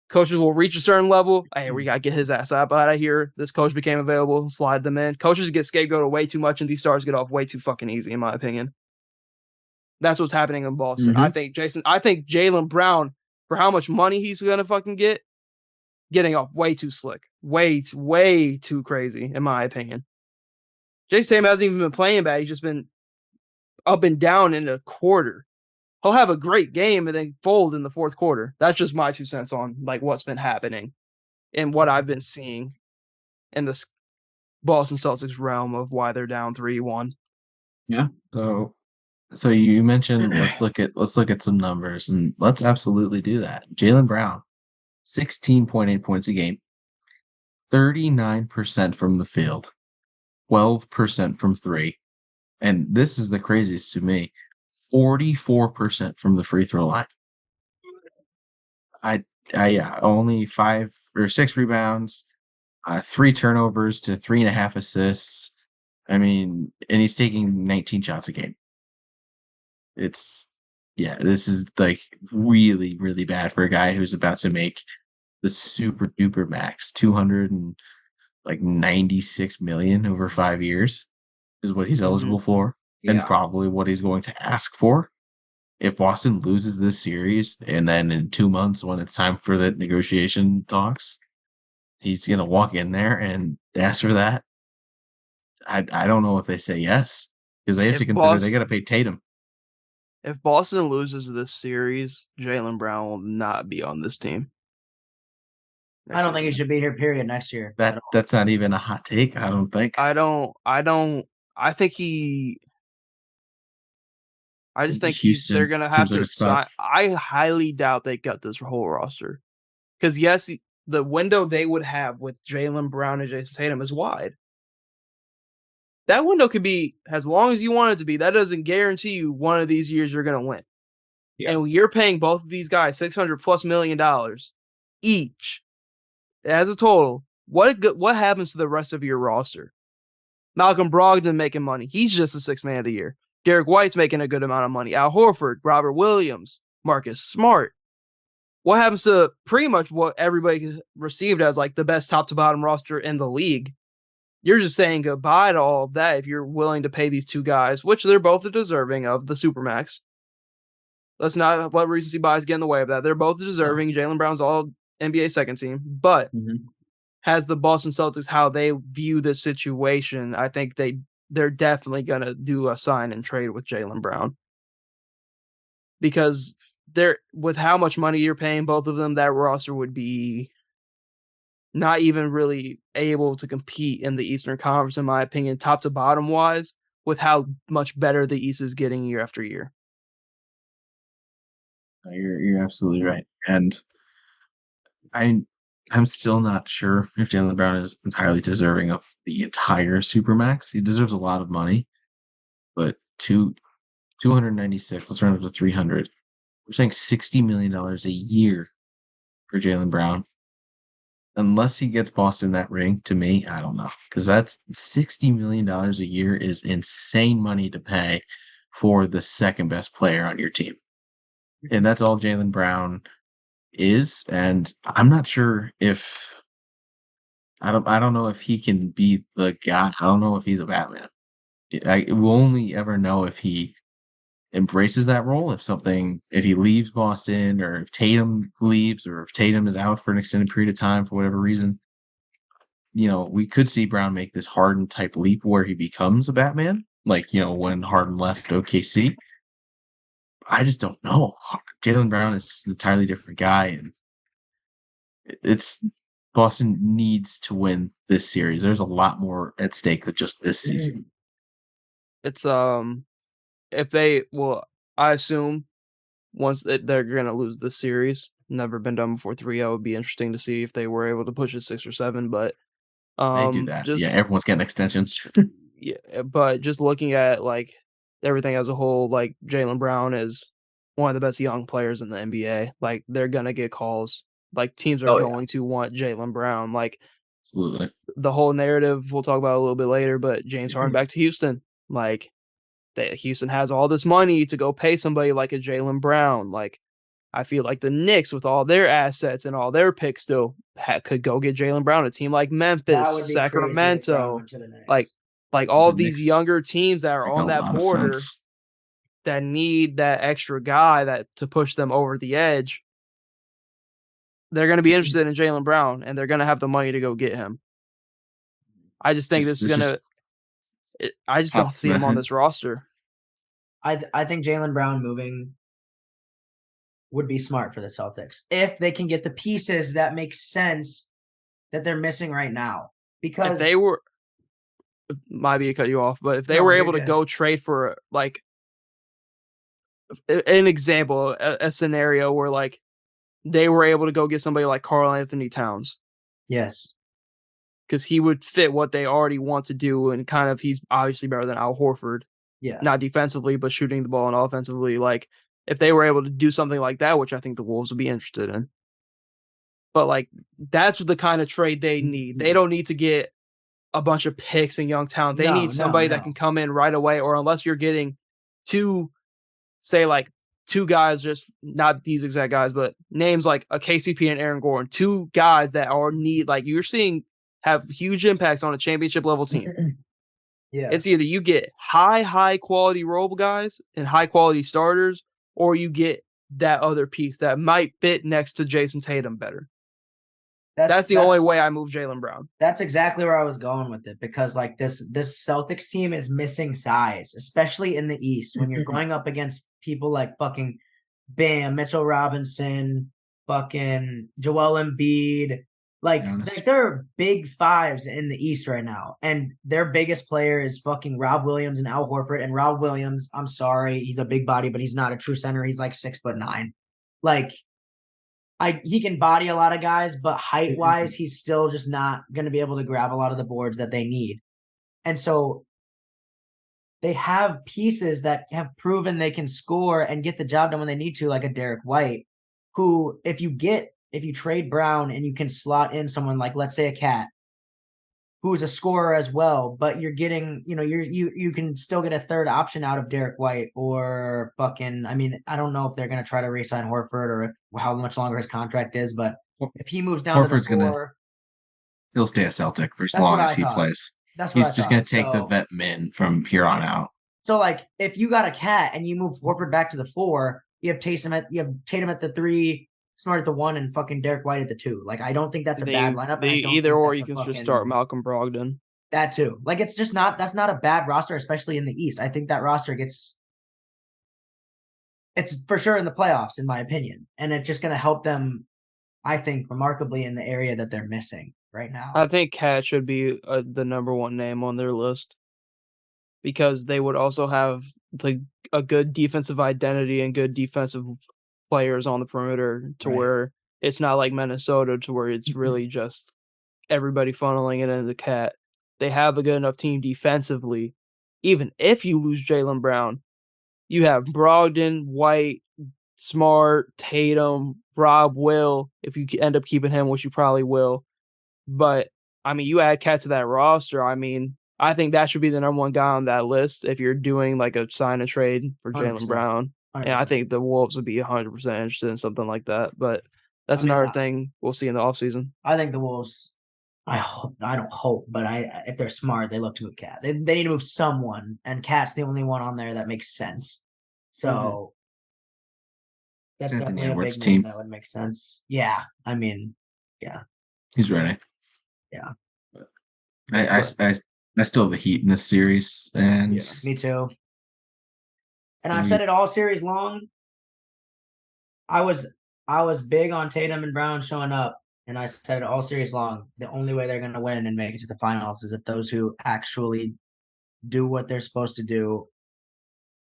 Coaches will reach a certain level. Hey, we got to get his ass out of here. This coach became available. Slide them in. Coaches get scapegoated way too much, and these stars get off way too fucking easy, in my opinion. That's what's happening in Boston. I think Jaylen Brown, for how much money he's going to fucking get, getting off way too slick. Way too crazy, in my opinion. Jason Tatum hasn't even been playing bad. He's just been up and down in a quarter. He'll have a great game and then fold in the fourth quarter. That's just my 2 cents on like what's been happening and what I've been seeing in this Boston Celtics realm of why they're down 3-1. Yeah. So you mentioned let's look at some numbers, and let's absolutely do that. Jaylen Brown, 16.8 points a game, 39% from the field, 12% from three, and this is the craziest to me. 44% from the free throw line. Only 5 or 6 rebounds, 3 turnovers to 3.5 assists. I mean, and he's taking 19 shots a game. This is like really, really bad for a guy who's about to make the super duper max, $296 million over 5 years is what he's eligible for. And probably what he's going to ask for. If Boston loses this series, and then in 2 months when it's time for the negotiation talks, he's going to walk in there and ask for that. I don't know if they say yes, because they have to consider they got to pay Tatum. If Boston loses this series, Jaylen Brown will not be on this team. I don't think he should be here, period, next year. That's not even a hot take, I don't think. I just think they're going to have to sign. I highly doubt they got this whole roster. Because, yes, the window they would have with Jaylen Brown and Jason Tatum is wide. That window could be as long as you want it to be. That doesn't guarantee you one of these years you're going to win. Yeah. And you're paying both of these guys $600+ million each as a total. What happens to the rest of your roster? Malcolm Brogdon making money. He's just the 6th man of the year. Derek White's making a good amount of money. Al Horford, Robert Williams, Marcus Smart. What happens to pretty much what everybody received as like the best top to bottom roster in the league? You're just saying goodbye to all of that if you're willing to pay these two guys, which they're both deserving of the Supermax. Let's not let recency bias get in the way of that. They're both deserving. Jaylen Brown's all NBA second team, but has the Boston Celtics how they view this situation, I think they're definitely going to do a sign and trade with Jaylen Brown. Because with how much money you're paying both of them, that roster would be not even really able to compete in the Eastern Conference, in my opinion, top to bottom wise, with how much better the East is getting year after year. You're absolutely right. And I'm still not sure if Jaylen Brown is entirely deserving of the entire Supermax. He deserves a lot of money, but 296, let's run up to 300. We're saying $60 million a year for Jaylen Brown. Unless he gets Boston that ring, to me, I don't know. Because that's $60 million a year is insane money to pay for the second best player on your team. And that's all Jaylen Brown is. And I'm not sure if I don't know if he can be the guy. I don't know if he's a Batman. We'll only ever know if he embraces that role, if he leaves Boston, or if Tatum leaves, or if Tatum is out for an extended period of time for whatever reason. We could see Brown make this Harden type leap where he becomes a Batman, like when Harden left OKC. I just don't know. Jaylen Brown is just an entirely different guy, and it's Boston needs to win this series. There's a lot more at stake than just this season. It's if they I assume once they're gonna lose this series. Never been done before 3-0. It would be interesting to see if they were able to push it 6 or 7, but they do that. Yeah, everyone's getting extensions. Yeah, but just looking at like everything as a whole, like Jaylen Brown is one of the best young players in the NBA. Like they're gonna get calls. Like teams are going to want Jaylen Brown. Like absolutely. The whole narrative we'll talk about a little bit later, but James Harden back to Houston. Like Houston has all this money to go pay somebody like a Jaylen Brown. Like I feel like the Knicks, with all their assets and all their picks, still could go get Jaylen Brown. A team like Memphis, Sacramento, like all these younger teams that are on that border that need that extra guy to push them over the edge. They're going to be interested in Jaylen Brown, and they're going to have the money to go get him. I just think this is going to. I just don't see him on this roster. I think Jaylen Brown moving would be smart for the Celtics if they can get the pieces that make sense that they're missing right now. Because if they were, might be to cut you off, but if they were able to go trade for like an example, a scenario where like they were able to go get somebody like Karl Anthony Towns. Yes. Because he would fit what they already want to do, and kind of he's obviously better than Al Horford. Yeah. Not defensively, but shooting the ball and offensively. Like if they were able to do something like that, which I think the Wolves would be interested in. But like that's the kind of trade they need. They don't need to get a bunch of picks and young talent. They need somebody that can come in right away, or unless you're getting two guys, just not these exact guys, but names like a KCP and Aaron Gordon, two guys that are like you're seeing have huge impacts on a championship level team. Yeah. It's either you get high quality role guys and high quality starters, or you get that other piece that might fit next to Jason Tatum better. That's the only way I move Jaylen Brown. That's exactly where I was going with it, because like this Celtics team is missing size, especially in the East when you're going up against people like fucking Bam, Mitchell Robinson, fucking Joel Embiid. Like there are big fives in the East right now, and their biggest player is fucking Rob Williams and Al Horford. And Rob Williams, I'm sorry, he's a big body, but he's not a true center. He's like 6'9". Like he can body a lot of guys, but height wise, he's still just not going to be able to grab a lot of the boards that they need. And so they have pieces that have proven they can score and get the job done when they need to, like a Derek White, who if you trade Brown and you can slot in someone like, let's say, a Cat, who's a scorer as well, but you're getting, you can still get a third option out of Derek White, or fucking, I mean, I don't know if they're going to try to re-sign Horford or how much longer his contract is, but if he moves down Horford's to the 4, he'll stay a Celtic for as long as he plays. He's just going to take the vet min from here on out. So like if you got a Cat and you move Horford back to the 4, you have Tatum at the 3, Smart at the 1, and fucking Derek White at the 2. Like I don't think that's a bad lineup. Either or, you can just start Malcolm Brogdon. That too. Like it's just that's not a bad roster, especially in the East. I think that roster it's for sure in the playoffs, in my opinion, and it's just going to help them, I think, remarkably in the area that they're missing right now. I think Cat should be the number one name on their list, because they would also have a good defensive identity and good defensive players on the perimeter to where it's not like Minnesota to where it's really just everybody funneling it into Cat. They have a good enough team defensively. Even if you lose Jaylen Brown, you have Brogdon, White, Smart, Tatum, Rob Will, if you end up keeping him, which you probably will. But, I mean, you add Cat to that roster, I mean, I think that should be the number one guy on that list if you're doing like a sign and trade for Jaylen Brown. 100%. And I think the Wolves would be 100% interested in something like that. But that's another thing we'll see in the offseason. I think the Wolves, I don't hope, but if they're smart, they look to move Cat. They need to move someone, and Cat's the only one on there that makes sense. So that's definitely a big team that would make sense. Yeah, I mean, yeah. He's ready. Yeah. I still have the Heat in this series, and me too. And I've said it all series long. I was big on Tatum and Brown showing up, and I said all series long, the only way they're going to win and make it to the finals is if those who actually do what they're supposed to do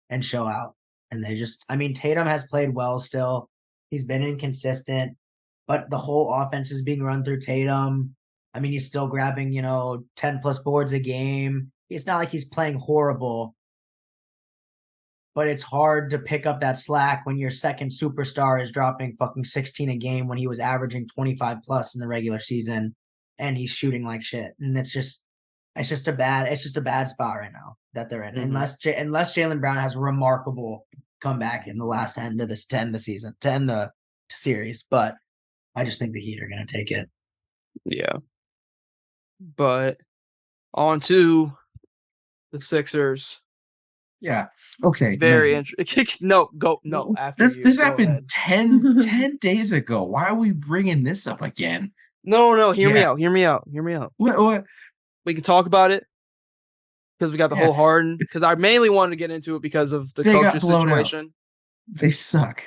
and show out. And Tatum has played well still. He's been inconsistent, but the whole offense is being run through Tatum. He's still grabbing, 10 plus boards a game. It's not like he's playing horrible, but it's hard to pick up that slack when your second superstar is dropping fucking 16 a game when he was averaging 25 plus in the regular season and he's shooting like shit. And it's just a bad spot right now that they're in. Mm-hmm. Unless Jaylen Brown has a remarkable comeback in the last end of this to end the series. But I just think the Heat are going to take it. Yeah. But on to the Sixers. Yeah. Okay. Very interesting. No. After this happened 10 days ago. Why are we bringing this up again? No. Hear me out. What? We can talk about it because we got the whole Harden. Because I mainly wanted to get into it because of the coach's situation. Out. They suck.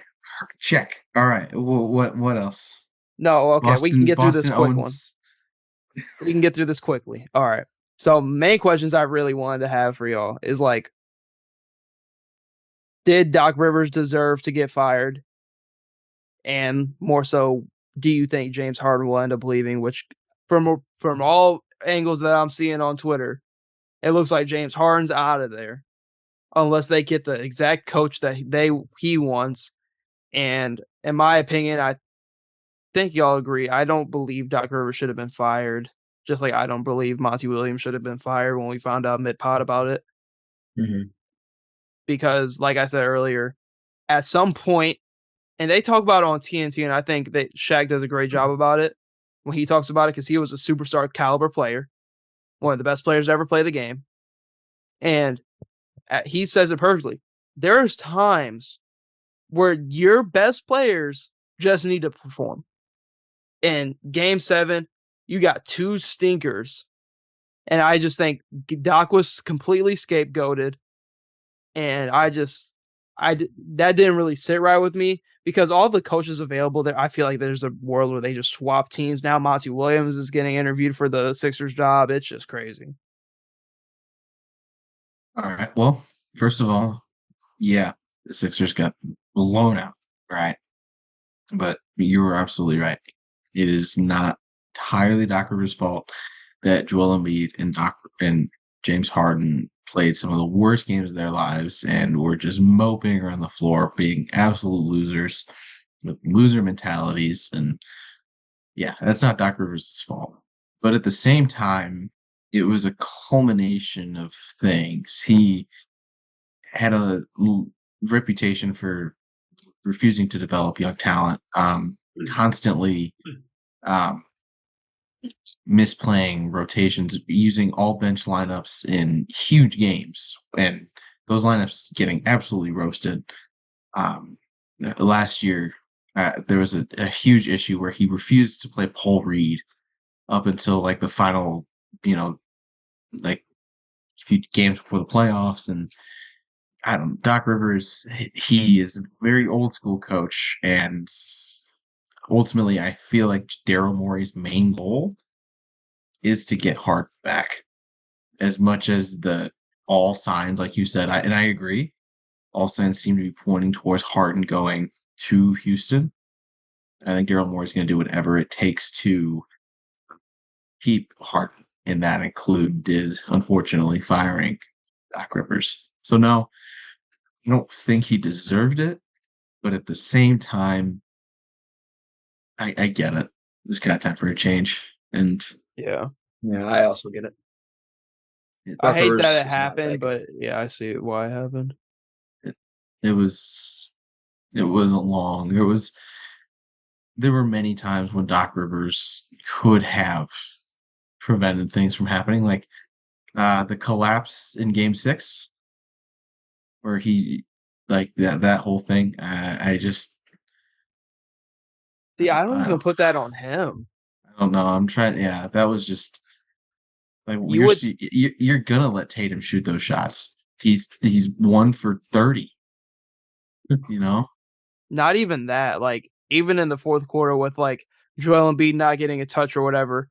Check. All right. What else? No. Okay. We can get through this quick one. We can get through this quickly. All right. So main questions I really wanted to have for y'all is like, did Doc Rivers deserve to get fired? And more so, do you think James Harden will end up leaving? Which, from all angles that I'm seeing on Twitter, it looks like James Harden's out of there, unless they get the exact coach that he wants. And in my opinion, I think y'all agree. I don't believe Doc Rivers should have been fired. Just like I don't believe Monty Williams should have been fired when we found out mid-pod about it. Mm-hmm. Because, like I said earlier, at some point, and they talk about it on TNT, and I think that Shaq does a great job about it when he talks about it because he was a superstar caliber player, one of the best players to ever play the game. And he says it perfectly. There's times where your best players just need to perform. In Game 7, you got 2 stinkers. And I just think Doc was completely scapegoated. And that didn't really sit right with me because all the coaches available there, I feel like there's a world where they just swap teams. Now Monty Williams is getting interviewed for the Sixers job. It's just crazy. All right. Well, first of all, yeah, the Sixers got blown out, right? But you were absolutely right. It is not entirely Doc Rivers' fault that Joel Embiid and James Harden played some of the worst games of their lives and were just moping around the floor, being absolute losers with loser mentalities. And yeah, that's not Doc Rivers' fault. But at the same time, it was a culmination of things. He had a reputation for refusing to develop young talent, constantly misplaying rotations, using all bench lineups in huge games, and those lineups getting absolutely roasted. Last year, there was a huge issue where he refused to play Paul Reed up until like the final, like a few games before the playoffs. And Doc Rivers, he is a very old school coach, and ultimately, I feel like Daryl Morey's main goal is to get Harden back. As much as all signs, like you said, and I agree, all signs seem to be pointing towards Harden going to Houston. I think Daryl Morey is going to do whatever it takes to keep Harden, and that included, unfortunately, firing Doc Rivers. So no, I don't think he deserved it, but at the same time, I get it. It's kind of time for a change, and yeah, I also get it. I hate that it happened, but yeah, I see why it happened. It wasn't long. There were many times when Doc Rivers could have prevented things from happening, like the collapse in Game 6, where he like that whole thing. I just see. I don't even put that on him. I don't know. I'm trying. Yeah, that was just like you're gonna let Tatum shoot those shots. He's 1 for 30. Not even that. Like, even in the fourth quarter with, like, Joel Embiid not getting a touch or whatever,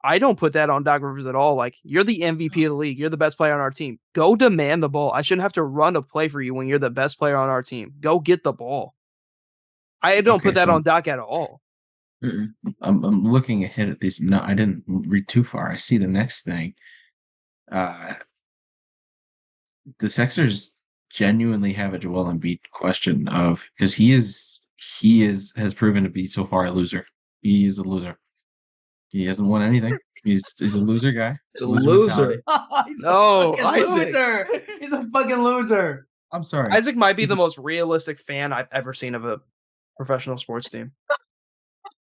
I don't put that on Doc Rivers at all. Like, you're the MVP of the league. You're the best player on our team. Go demand the ball. I shouldn't have to run a play for you when you're the best player on our team. Go get the ball. I don't put that on Doc at all. I'm looking ahead at these. No, I didn't read too far. I see the next thing. The Sixers genuinely have a Joel Embiid question of because he has proven to be so far a loser. He is a loser. He hasn't won anything. He's a loser guy. He's a loser. He's a loser. He's a fucking loser. I'm sorry. Isaac might be the most realistic fan I've ever seen of a professional sports team.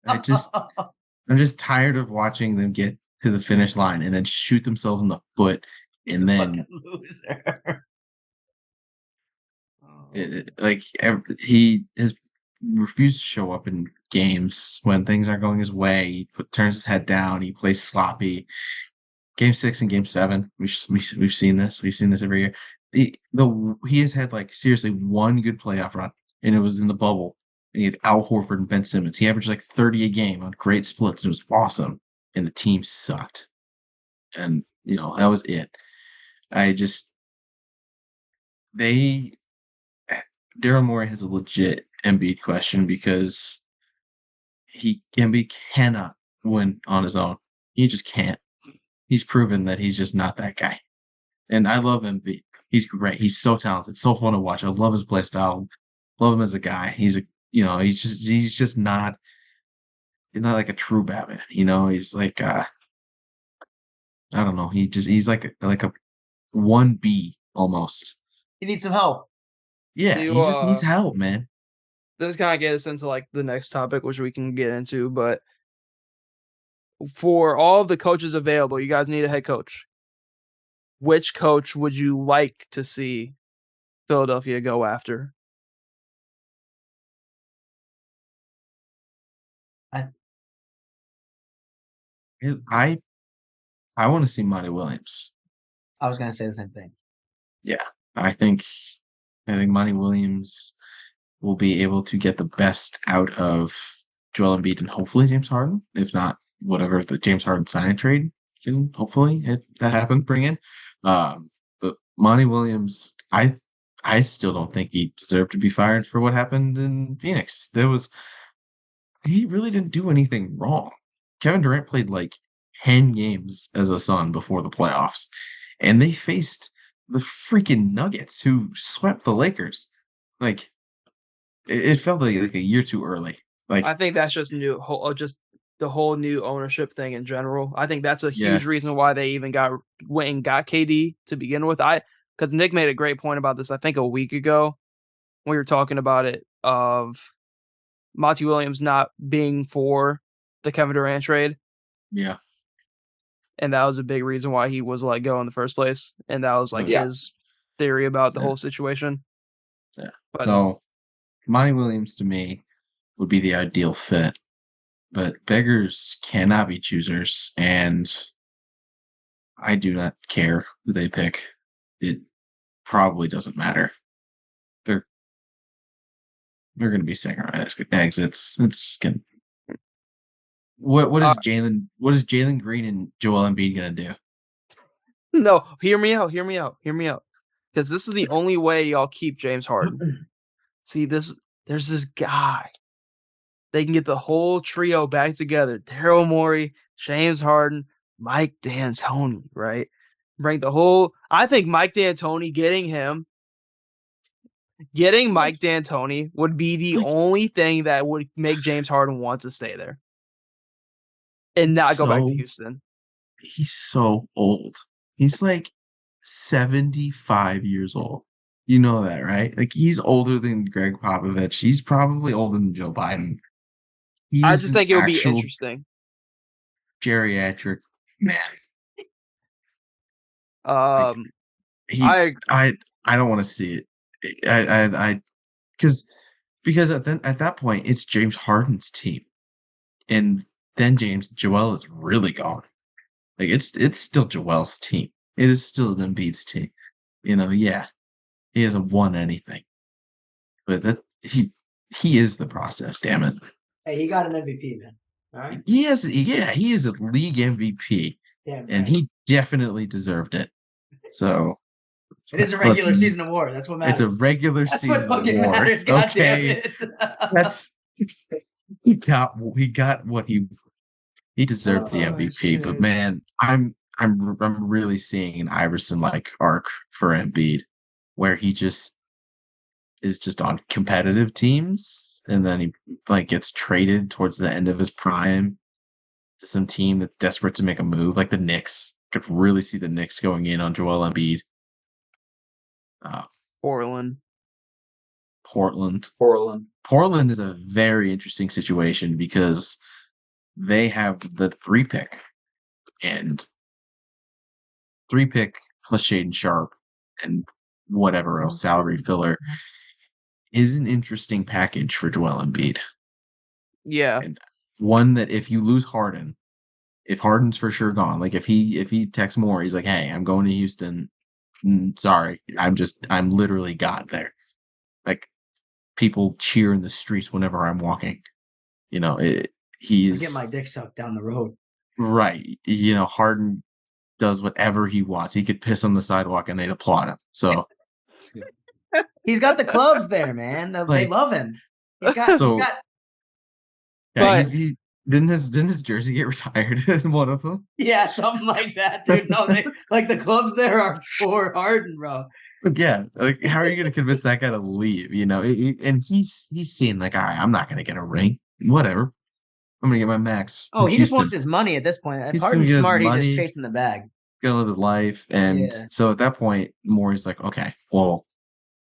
I'm just tired of watching them get to the finish line and then shoot themselves in the foot He's and a then loser. He has refused to show up in games when things aren't going his way. He turns his head down. He plays sloppy. Game 6 and Game 7, we've seen this. We've seen this every year. He has had like seriously one good playoff run, and it was in the bubble. And he had Al Horford and Ben Simmons. He averaged like 30 a game on great splits. It was awesome, and the team sucked. And that was it. Daryl Morey has a legit Embiid question because Embiid cannot win on his own. He just can't. He's proven that he's just not that guy. And I love Embiid. He's great. He's so talented, so fun to watch. I love his play style. Love him as a guy. He's just not. He's not like a true Batman. He's like I don't know. He's like a 1B almost. He needs some help. Yeah, he just needs help, man. This kind of gets into like the next topic, which we can get into, but for all of the coaches available, you guys need a head coach. Which coach would you like to see Philadelphia go after? I want to see Monty Williams. I was going to say the same thing. Yeah, I think Monty Williams will be able to get the best out of Joel Embiid and hopefully James Harden, if not whatever the James Harden sign and trade can hopefully that happen bring in. But Monty Williams, I still don't think he deserved to be fired for what happened in Phoenix. He really didn't do anything wrong. Kevin Durant played like 10 games as a Sun before the playoffs, and they faced the freaking Nuggets, who swept the Lakers. Like, it felt like a year too early. Like, I think that's just just the whole new ownership thing in general. I think that's a huge reason why they even went and got KD to begin with. Because Nick made a great point about this, I think a week ago, when we were talking about it, of Monty Williams not being for the Kevin Durant trade. Yeah. And that was a big reason why he was let go in the first place. And that was like his theory about the whole situation. Yeah. But, so Monty Williams to me would be the ideal fit. But beggars cannot be choosers, and I do not care who they pick. It probably doesn't matter. They're going to be second round exits. It's just going. What is Jalen Green and Joel Embiid going to do? No, hear me out. Because this is the only way y'all keep James Harden. See, there's this guy. They can get the whole trio back together. Daryl Morey, James Harden, Mike D'Antoni, right? I think Mike D'Antoni getting Mike D'Antoni would be the only thing that would make James Harden want to stay there and not go back to Houston. He's so old. He's like 75 years old. You know that, right? Like, he's older than Greg Popovich. He's probably older than Joe Biden. I just think it would be interesting. Geriatric man. I don't want to see it. Because at that point it's James Harden's team, and then Joel is really gone. Like, it's still Joel's team. It is still Embiid's team. He hasn't won anything, but he is the process. Damn it! Hey, he got an MVP, man. All right. He is a league MVP, and he definitely deserved it. So it is a regular season award. That's what matters. It's a regular season award. Matters, okay, that's he got what he deserved the MVP. Shit. But man, I'm really seeing an Iverson-like arc for Embiid, where he just is just on competitive teams, and then he like gets traded towards the end of his prime to some team that's desperate to make a move, like the Knicks. Could really see the Knicks going in on Joel Embiid. Portland is a very interesting situation because they have the 3 pick, and 3 pick plus Shaden Sharp and whatever else salary filler is an interesting package for Joel Embiid. Yeah. And one that if you lose Harden, if Harden's for sure gone, like if he texts more, he's like, hey, I'm going to Houston. Sorry, I'm literally God there. Like people cheer in the streets whenever I'm walking. You know, he's I get my dick sucked down the road. Right. You know, Harden does whatever he wants. He could piss on the sidewalk and they'd applaud him. So he's got the clubs there, man. They love him. He's got he didn't his jersey get retired in one of them? Yeah, something like that, dude. No, the clubs there are for Harden, bro. Yeah, like how are you going to convince that guy to leave? You know, and he's seen like, all right, I'm not going to get a ring. Whatever, I'm going to get my max. Oh, he just wants his money at this point. If Harden's smart, he's just chasing the bag. Gonna live his life, and so at that point, Morey's like, okay, well,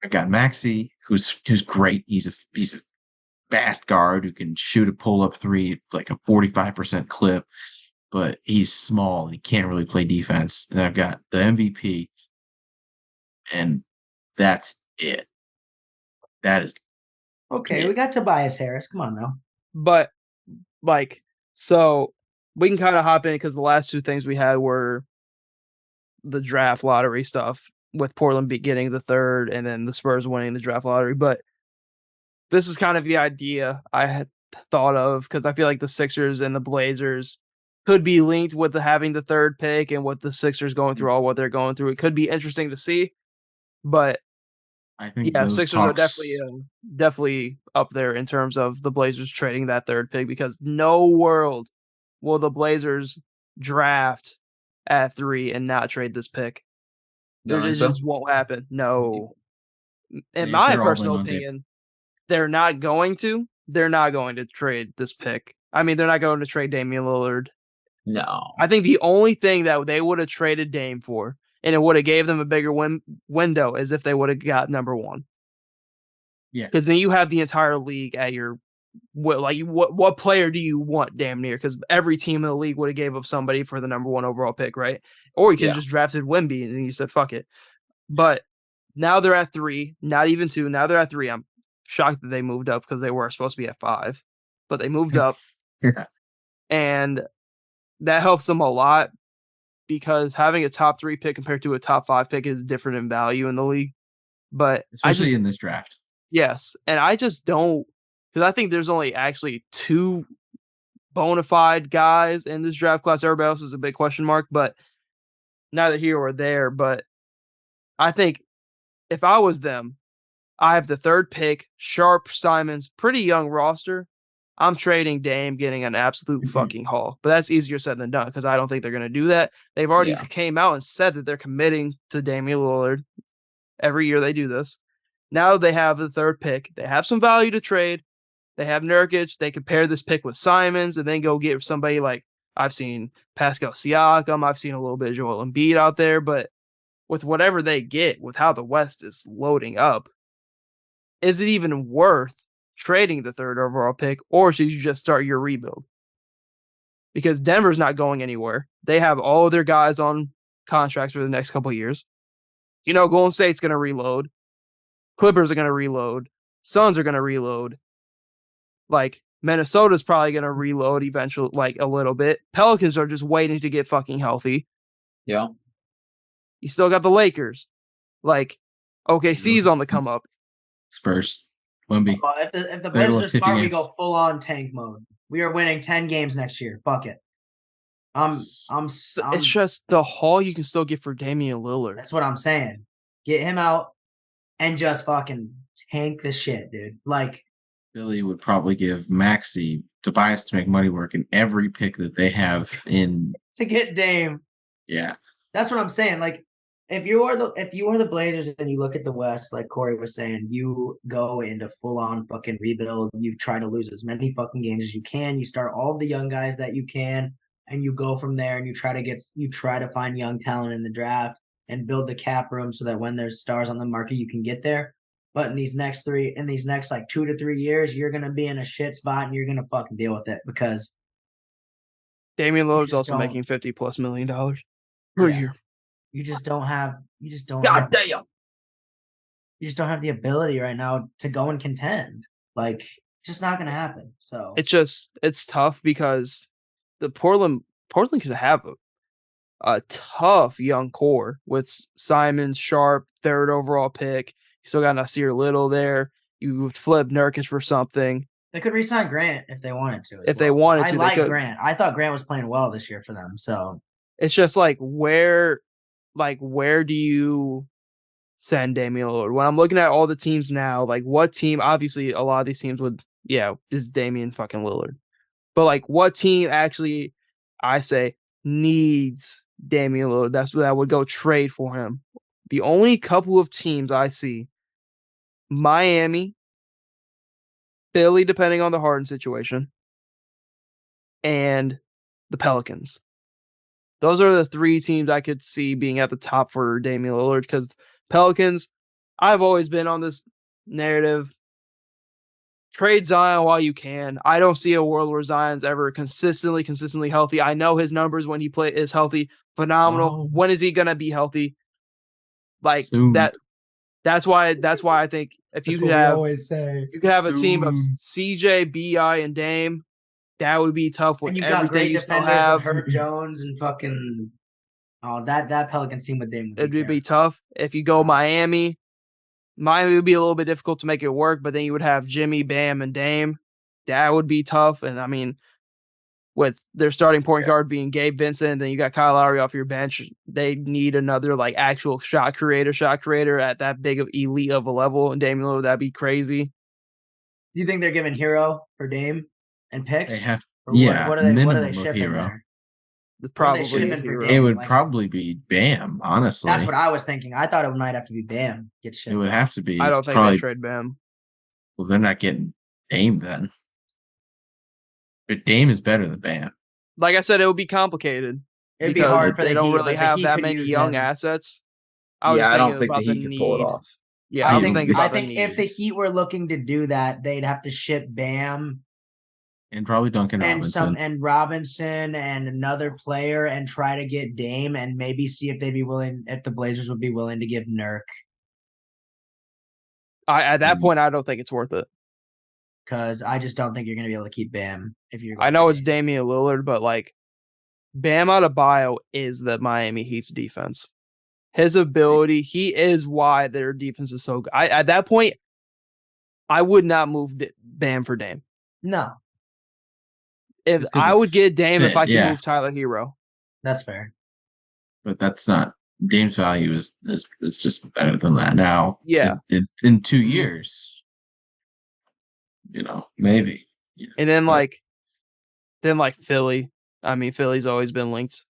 I've got Maxey, who's great. He's a fast guard who can shoot a pull-up 3 like a 45% clip, but he's small and he can't really play defense. And I've got the MVP, and that's it. That is okay. We got Tobias Harris. Come on now. But like, so we can kind of hop in because the last 2 things we had were the draft lottery stuff, with Portland getting the 3rd and then the Spurs winning the draft lottery. But this is kind of the idea I had thought of, because I feel like the Sixers and the Blazers could be linked with having the 3rd pick, and with the Sixers going through all what they're going through. It could be interesting to see, but I think Sixers are definitely up there in terms of the Blazers trading that 3rd pick, because no world will the Blazers draft at 3 and not trade this pick. It just won't happen. No. In my personal opinion, they're not going to. They're not going to trade this pick. I mean, they're not going to trade Damian Lillard. No. I think the only thing that they would have traded Dame for, and it would have gave them a bigger window, is if they would have got number 1. Yeah. Because then you have the entire league at your what player do you want, damn near? Because every team in the league would have gave up somebody for the number 1 overall pick, right? Or you could have just drafted Wemby and you said fuck it. But now they're at 3, not even 2. Now they're at 3. I'm shocked that they moved up, because they were supposed to be at 5, but they moved up. Yeah. And that helps them a lot, because having a top 3 pick compared to a top 5 pick is different in value in the league. But especially in this draft. Yes. And I just don't, because I think there's only actually 2 bona fide guys in this draft class. Everybody else is a big question mark, but neither here or there. But I think if I was them, I have the 3rd pick, Sharp, Simons, pretty young roster. I'm trading Dame, getting an absolute fucking haul. But that's easier said than done, because I don't think they're going to do that. They've already came out and said that they're committing to Damian Lillard. Every year they do this. Now they have the 3rd pick. They have some value to trade. They have Nurkic. They could pair this pick with Simons and then go get somebody like, I've seen Pascal Siakam. I've seen a little bit of Joel Embiid out there. But with whatever they get, with how the West is loading up, is it even worth trading the 3rd overall pick, or should you just start your rebuild? Because Denver's not going anywhere. They have all of their guys on contracts for the next couple of years. You know, Golden State's going to reload. Clippers are going to reload. Suns are going to reload. Like, Minnesota's probably going to reload eventually, like a little bit. Pelicans are just waiting to get fucking healthy. Yeah. You still got the Lakers. Like, OKC's on the come up. Spurs. Wemby. If the Blazers are smart, we go full on tank mode. We are winning 10 games next year. Fuck it. It's just the haul you can still get for Damian Lillard. That's what I'm saying. Get him out and just fucking tank the shit, dude. Like Philly would probably give Maxey Tobias to make money work in every pick that they have in to get Dame. Yeah. That's what I'm saying. Like if you are the Blazers and you look at the West, like Corey was saying, you go into full on fucking rebuild. You try to lose as many fucking games as you can. You start all the young guys that you can, and you go from there. And you try to find young talent in the draft and build the cap room so that when there's stars on the market, you can get there. But in these next like 2 to 3 years, you're gonna be in a shit spot and you're gonna fucking deal with it because Damian Lillard's also making $50+ million per year. You just don't have damn. You just don't have the ability right now to go and contend. Like, it's just not gonna happen. So it's tough because the Portland could have a tough young core with Simon Sharp, 3rd overall pick. You still got Nasir Little there. You flip Nurkic for something. They could re-sign Grant if they wanted to. They wanted to. I like Grant. I thought Grant was playing well this year for them. So it's just like where do you send Damian Lillard? When I'm looking at all the teams now, like what team? Obviously, a lot of these teams would, this is Damian fucking Lillard. But like, what team actually, I say, needs Damian Lillard? That would go trade for him. The only couple of teams I see, Miami, Philly, depending on the Harden situation, and the Pelicans. Those are the 3 teams I could see being at the top for Damian Lillard because Pelicans, I've always been on this narrative. Trade Zion while you can. I don't see a world where Zion's ever consistently healthy. I know his numbers when he is healthy, phenomenal. When is he gonna be healthy? Like soon. That's why I think if you could have a team of CJ, BI, and Dame, that would be tough with everything you still have. Herb Jones and fucking that Pelicans team with Dame. It'd be tough. If you go Miami would be a little bit difficult to make it work, but then you would have Jimmy, Bam, and Dame. That would be tough. And I mean, with their starting point guard being Gabe Vincent, then you got Kyle Lowry off your bench. They need another like actual shot creator at that big of elite of a level. And Damian Lillard, that'd be crazy. Do you think they're giving Hero for Dame and picks? They have, what are they shipping Hero. there? It would probably be Bam, honestly. That's what I was thinking. I thought it might have to be Bam. It would have to be. I don't think they trade Bam. Well, they're not getting Dame then. But Dame is better than Bam. Like I said, it would be complicated. It'd be hard for they don't really have that many young assets. I don't think the Heat could pull it off. Yeah, I think if the Heat were looking to do that, they'd have to ship Bam. And probably Duncan Robinson. And Robinson and another player and try to get Dame and maybe see if the Blazers would be willing to give Nurk. At that point, I don't think it's worth it. Because I just don't think you're going to be able to keep Bam. I know it's Damian Lillard, but like Bam Adebayo is the Miami Heat's defense. His ability, he is why their defense is so good. At that point, I would not move Bam for Dame. No. If I would get Dame if I could move Tyler Hero. That's fair. But that's not Dame's value is just better than that now. Yeah. In 2 years. Maybe. And then like Philly. I mean, Philly's always been linked.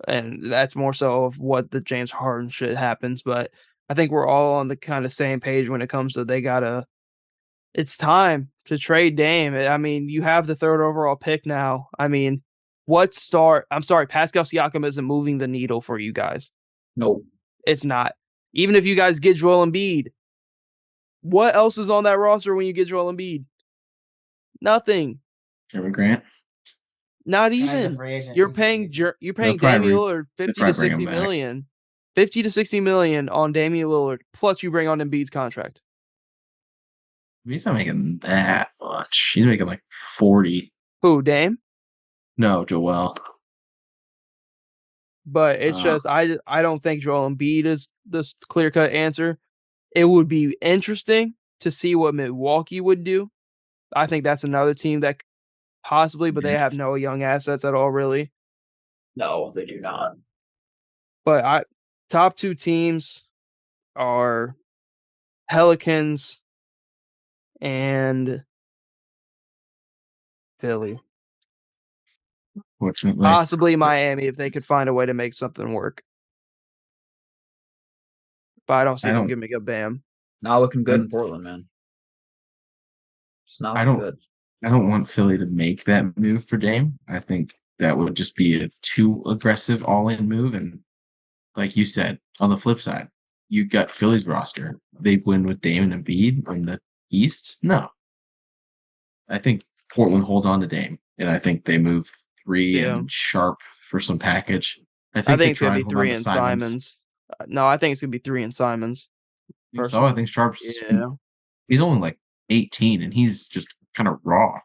And that's more so of what the James Harden shit happens. But I think we're all on the kind of same page when it comes to it's time to trade Dame. I mean, you have the 3rd overall pick now. I mean, I'm sorry, Pascal Siakam isn't moving the needle for you guys. No. It's not. Even if you guys get Joel Embiid, what else is on that roster when you get Joel Embiid? Nothing. Jeremy Grant? Not even. You're paying Damian Lillard 50 to 60 million. 50 to 60 million on Damian Lillard, plus you bring on Embiid's contract. He's not making that much. He's making like 40. Who, Dame? No, Joel. But it's just I don't think Joel Embiid is this clear-cut answer. It would be interesting to see what Milwaukee would do. I think that's another team that possibly, but they have no young assets at all, really. No, they do not. But top 2 teams are Pelicans and Philly. Fortunately. Possibly Miami if they could find a way to make something work. But I don't see them giving a bam. Not looking good in Portland, man. It's not good. I don't want Philly to make that move for Dame. I think that would just be a too aggressive all-in move. And like you said, on the flip side, you got Philly's roster. They win with Dame and Embiid in the East? No. I think Portland holds on to Dame, and I think they move 3 and Sharp for some package. I think it's going to be 3 and Simons. No, I think it's going to be 3 and Simons. So I think Sharp's he's only like 18, and he's just kind of raw.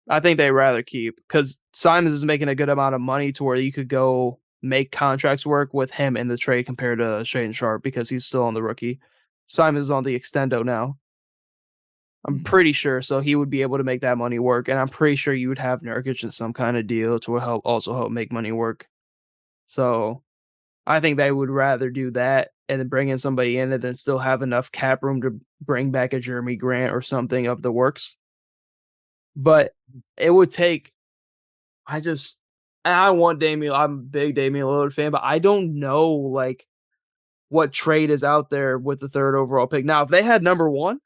I think they'd rather keep because Simons is making a good amount of money to where you could go make contracts work with him in the trade compared to Shaedon Sharp because he's still on the rookie. Simons is on the extendo now. I'm pretty sure, so he would be able to make that money work, and I'm pretty sure you would have Nurkic in some kind of deal to help make money work. So I think they would rather do that and then bring in somebody in and then still have enough cap room to bring back a Jeremy Grant or something of the works. But it would take. I want Damian. I'm a big Damian Lillard fan, but I don't know like what trade is out there with the 3rd overall pick. Now, if they had number 1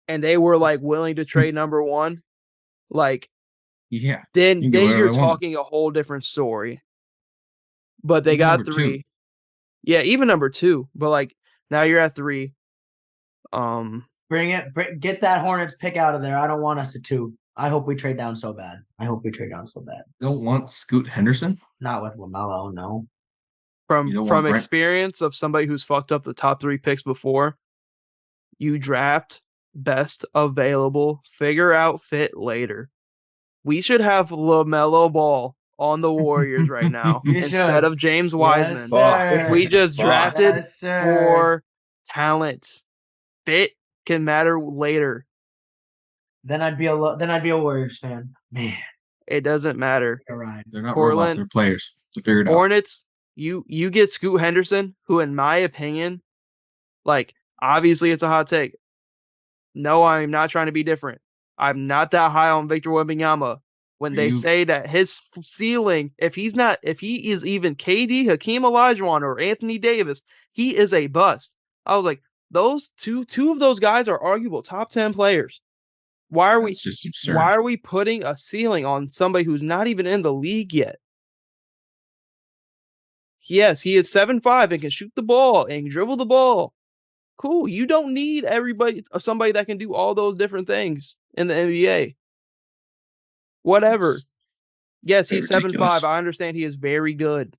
and they were like willing to trade number 1, like then you're talking a whole different story. But they got 3. 2. Yeah, even number 2. But like now you're at 3. Get that Hornets pick out of there. I don't want us at 2. I hope we trade down so bad. Don't want Scoot Henderson? Not with LaMelo, no. From experience of somebody who's fucked up the top 3 picks before, you draft best available, figure out fit later. We should have LaMelo Ball on the Warriors right now instead of James Wiseman. If we just drafted for talent, fit can matter later. Then I'd be a Warriors fan. Man, it doesn't matter. You're right. They're not robots, they're players. To figure it out. Hornets, you get Scoot Henderson, who in my opinion, like obviously it's a hot take. No, I'm not trying to be different. I'm not that high on Victor Wembanyama. When they say that his ceiling, if he is even KD, Hakeem Olajuwon, or Anthony Davis, he is a bust. I was like, those two of those guys are arguable top 10 players. Why are we putting a ceiling on somebody who's not even in the league yet? Yes, he is 7'5" and can shoot the ball and dribble the ball. Cool. You don't need somebody that can do all those different things in the NBA. Whatever. Yes, he's 7'5". I understand he is very good.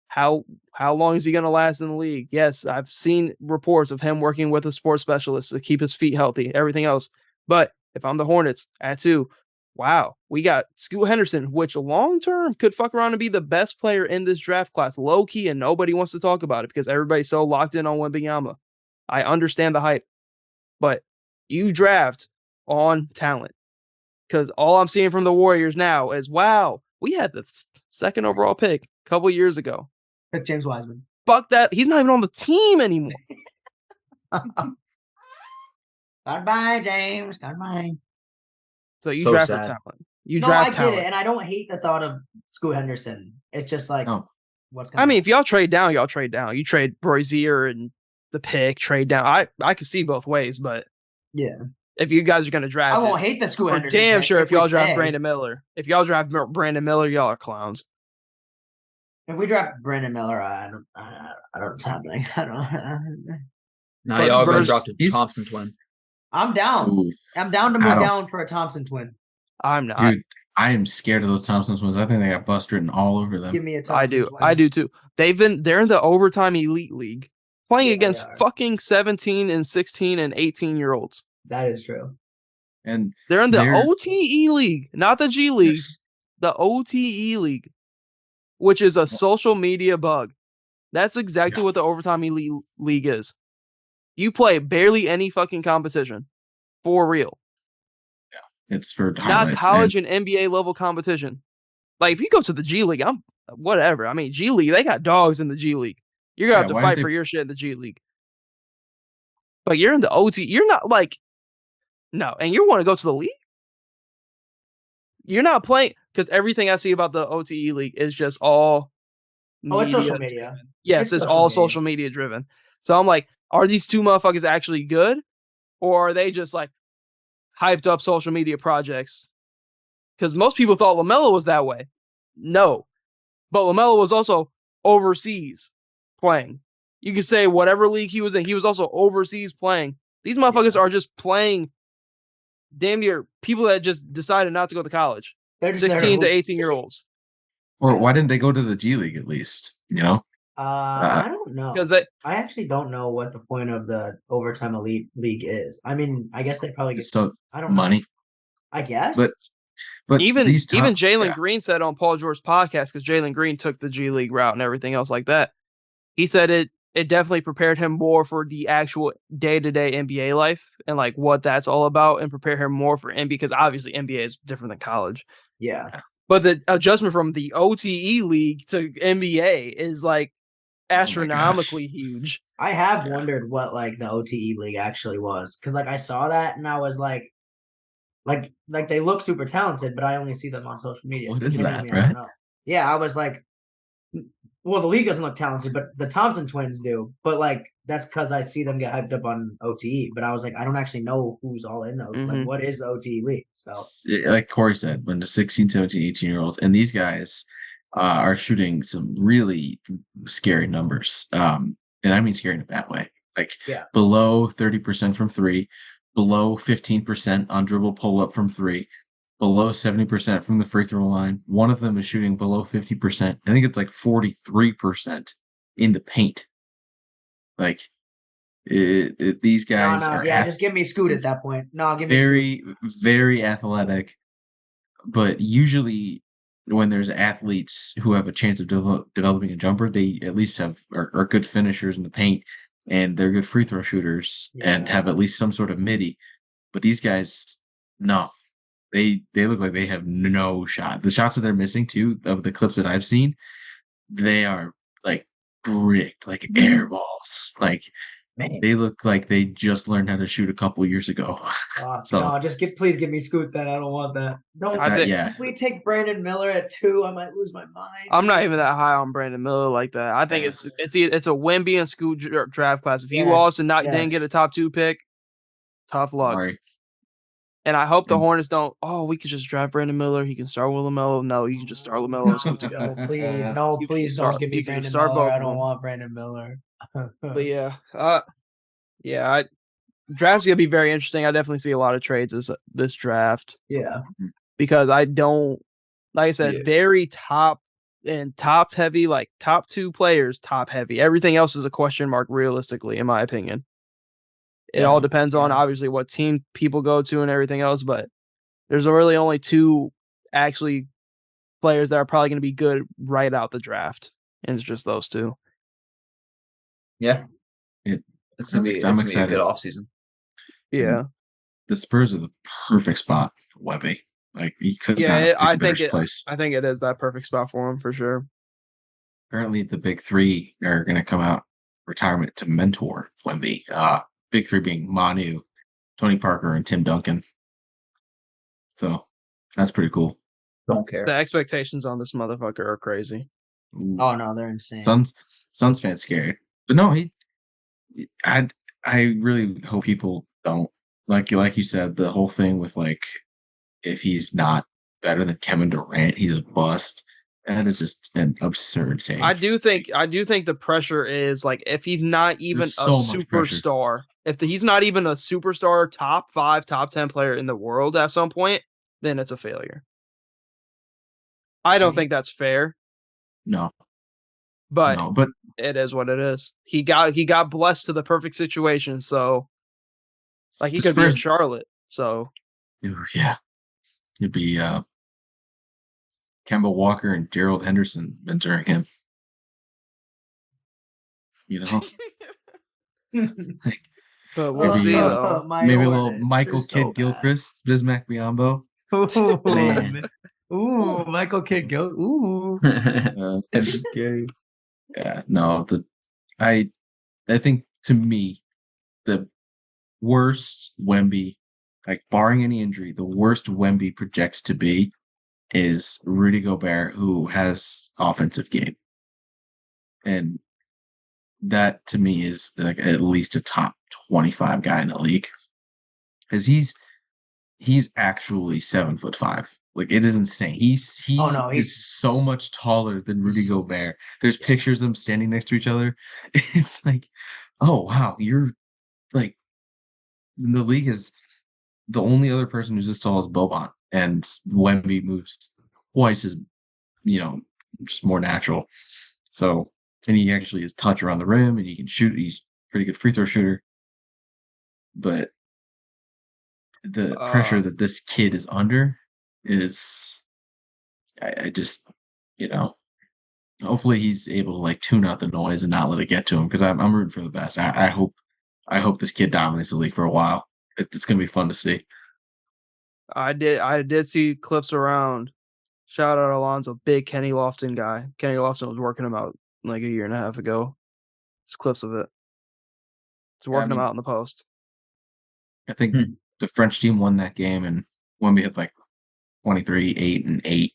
How long is he going to last in the league? Yes, I've seen reports of him working with a sports specialist to keep his feet healthy, everything else. But if I'm the Hornets at 2, wow, we got Scoot Henderson, which long-term could fuck around and be the best player in this draft class, low-key, and nobody wants to talk about it because everybody's so locked in on Wembanyama. I understand the hype, but you draft on talent because all I'm seeing from the Warriors now is, wow, we had the 2nd overall pick a couple years ago. Pick James Wiseman. Fuck that. He's not even on the team anymore. Goodbye, James. Goodbye. So you draft for talent. I get it, and I don't hate the thought of Scoot Henderson. It's just like, what's going on? I mean, if y'all trade down, y'all trade down. You trade Brazier and the pick, trade down. I could see both ways, but yeah, if you guys are going to draft, I won't hate the Scoot Henderson. Damn sure if y'all draft Brandon Miller. If y'all draft Brandon Miller, y'all are clowns. If we draft Brandon Miller, I don't know what's happening. Now y'all going to draft a Thompson twin. I'm down. Ooh, I'm down to move down for a Thompson twin. I'm not. Dude, I am scared of those Thompson twins. I think they got bust written all over them. Give me a Thompson twin. I do too. They're in the overtime elite league playing against fucking 17 and 16 and 18-year-olds. That is true. And they're in the OTE league, not the G League. Yes. The OTE league, which is a social media bug. That's exactly what the overtime elite league is. You play barely any fucking competition. For real. Yeah, it's for not college and NBA level competition. Like if you go to the G League, I'm whatever. I mean, G League, they got dogs in the G League. You're gonna have to fight for your shit in the G League. But you're in the OT. You're not like no, and you want to go to the league. You're not playing because everything I see about the OTE league is just all. It's social media. Driven. Yes, it's all social media driven. So I'm like, are these two motherfuckers actually good, or are they just like hyped up social media projects? Because most people thought LaMelo was that way. No, but LaMelo was also overseas playing. You could say whatever league he was in, he was also overseas playing. These motherfuckers are just playing damn near people that just decided not to go to college. 16 to 18-year-olds. Or why didn't they go to the G League at least? You know? I don't know. Because I actually don't know what the point of the overtime elite league is. I mean, I guess they probably get I don't money. Know. I guess. But even Jalen Green said on Paul George's podcast, because Jalen Green took the G League route and everything else like that. He said it definitely prepared him more for the actual day-to-day NBA life and like what that's all about, and prepare him more for NBA, because obviously NBA is different than college. Yeah. But the adjustment from the OTE league to NBA is like astronomically huge. I have wondered what like the OTE league actually was, because like I saw that and I was like they look super talented, but I only see them on social media. What is that, right? Yeah, I was like, well, the league doesn't look talented, but the Thompson twins do. But like that's because I see them get hyped up on OTE. But I was like, I don't actually know who's all in those. Like, what is the OTE league? So, like Corey said, when the 16, 17, 18-year-olds, and these guys are shooting some really scary numbers. And I mean scary in a bad way. Like below 30% from three, below 15% on dribble pull up from three, below 70% from the free throw line. One of them is shooting below 50%. I think it's like 43% in the paint. Like these guys are just give me Scoot at that point. No, give me very, very athletic. But usually when there's athletes who have a chance of developing a jumper, they at least are good finishers in the paint, and they're good free throw shooters and have at least some sort of midi. But these guys, no. They look like they have no shot. The shots that they're missing too, of the clips that I've seen, they are like bricked, like air balls. Like they look like they just learned how to shoot a couple years ago. No, please give me Scoot then. I don't want that. If we take Brandon Miller at 2, I might lose my mind. I'm not even that high on Brandon Miller like that. I think it's a Wemby and Scoot draft class. If you lost and didn't get a top 2 pick, tough luck. Sorry. And I hope the Hornets don't. Oh, we could just draft Brandon Miller. He can start with LaMelo. No, you can just start LaMelo and Scoot together. Please don't give me Brandon Miller. I don't want Brandon Miller. But draft's gonna be very interesting. I definitely see a lot of trades this draft. Yeah, because I don't, like I said, very top heavy, like top 2 players, top heavy. Everything else is a question mark, realistically, in my opinion. It all depends on obviously what team people go to and everything else, but there's really only 2 actually players that are probably going to be good right out the draft, and it's just those 2. Yeah, it's gonna be a good offseason. Yeah, the Spurs are the perfect spot for Wemby. Like he could. I think it is that perfect spot for him for sure. Apparently, the big 3 are going to come out retirement to mentor Wemby. Big 3 being Manu, Tony Parker, and Tim Duncan. So that's pretty cool. Don't care. The expectations on this motherfucker are crazy. Ooh. Oh no, they're insane. Suns fans scared, but no, I really hope people don't like you said, the whole thing with like if he's not better than Kevin Durant, he's a bust. That is just an absurd take. I do think the pressure is like if he's not even a superstar, if he's not even a superstar, top 5, top 10 player in the world at some point, then it's a failure. I don't think that's fair. No. But it is what it is. He got blessed to the perfect situation, so like he could be in Charlotte. So yeah. It'd be Kemba Walker and Gerald Henderson mentoring him. You know? But we'll see though. Maybe a little Michael Kidd Gilchrist, Bismack Biyombo. Ooh, Michael Kidd Ooh. Yeah, no. I think to me, the worst Wemby, like barring any injury, the worst Wemby projects to be is Rudy Gobert, who has offensive game. And that to me is like at least a top 25 guy in the league. Because he's actually 7'5". Like it is insane. He's so much taller than Rudy Gobert. There's pictures of them standing next to each other. It's like, oh wow, you're like the league is the only other person who's as tall as Boban, and Wemby moves twice as just more natural. So, and he actually has touch around the rim, and he can shoot. He's a pretty good free throw shooter. But the pressure that this kid is under is, I just, hopefully he's able to like tune out the noise and not let it get to him, because I'm rooting for the best. I hope this kid dominates the league for a while. It's going to be fun to see. I did see clips around. Shout out Alonzo, big Kenny Lofton guy. Kenny Lofton was working him out like a year and a half ago. Just clips of it. Just working him out in the post. I think the French team won that game, and Wemby had like 23, 8, and 8.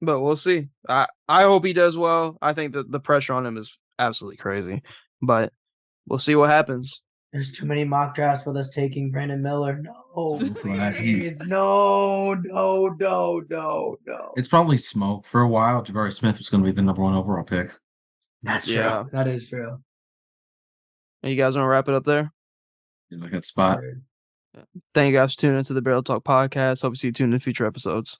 But we'll see. I hope he does well. I think that the pressure on him is absolutely crazy. But we'll see what happens. There's too many mock drafts with us taking Brandon Miller. No, please. No. It's probably smoke. For a while, Jabari Smith was going to be the number 1 overall pick. That's true. That is true. And you guys want to wrap it up there? In a good spot. Thank you guys for tuning into the Barrel Talk podcast. Hope you see you tuned in future episodes.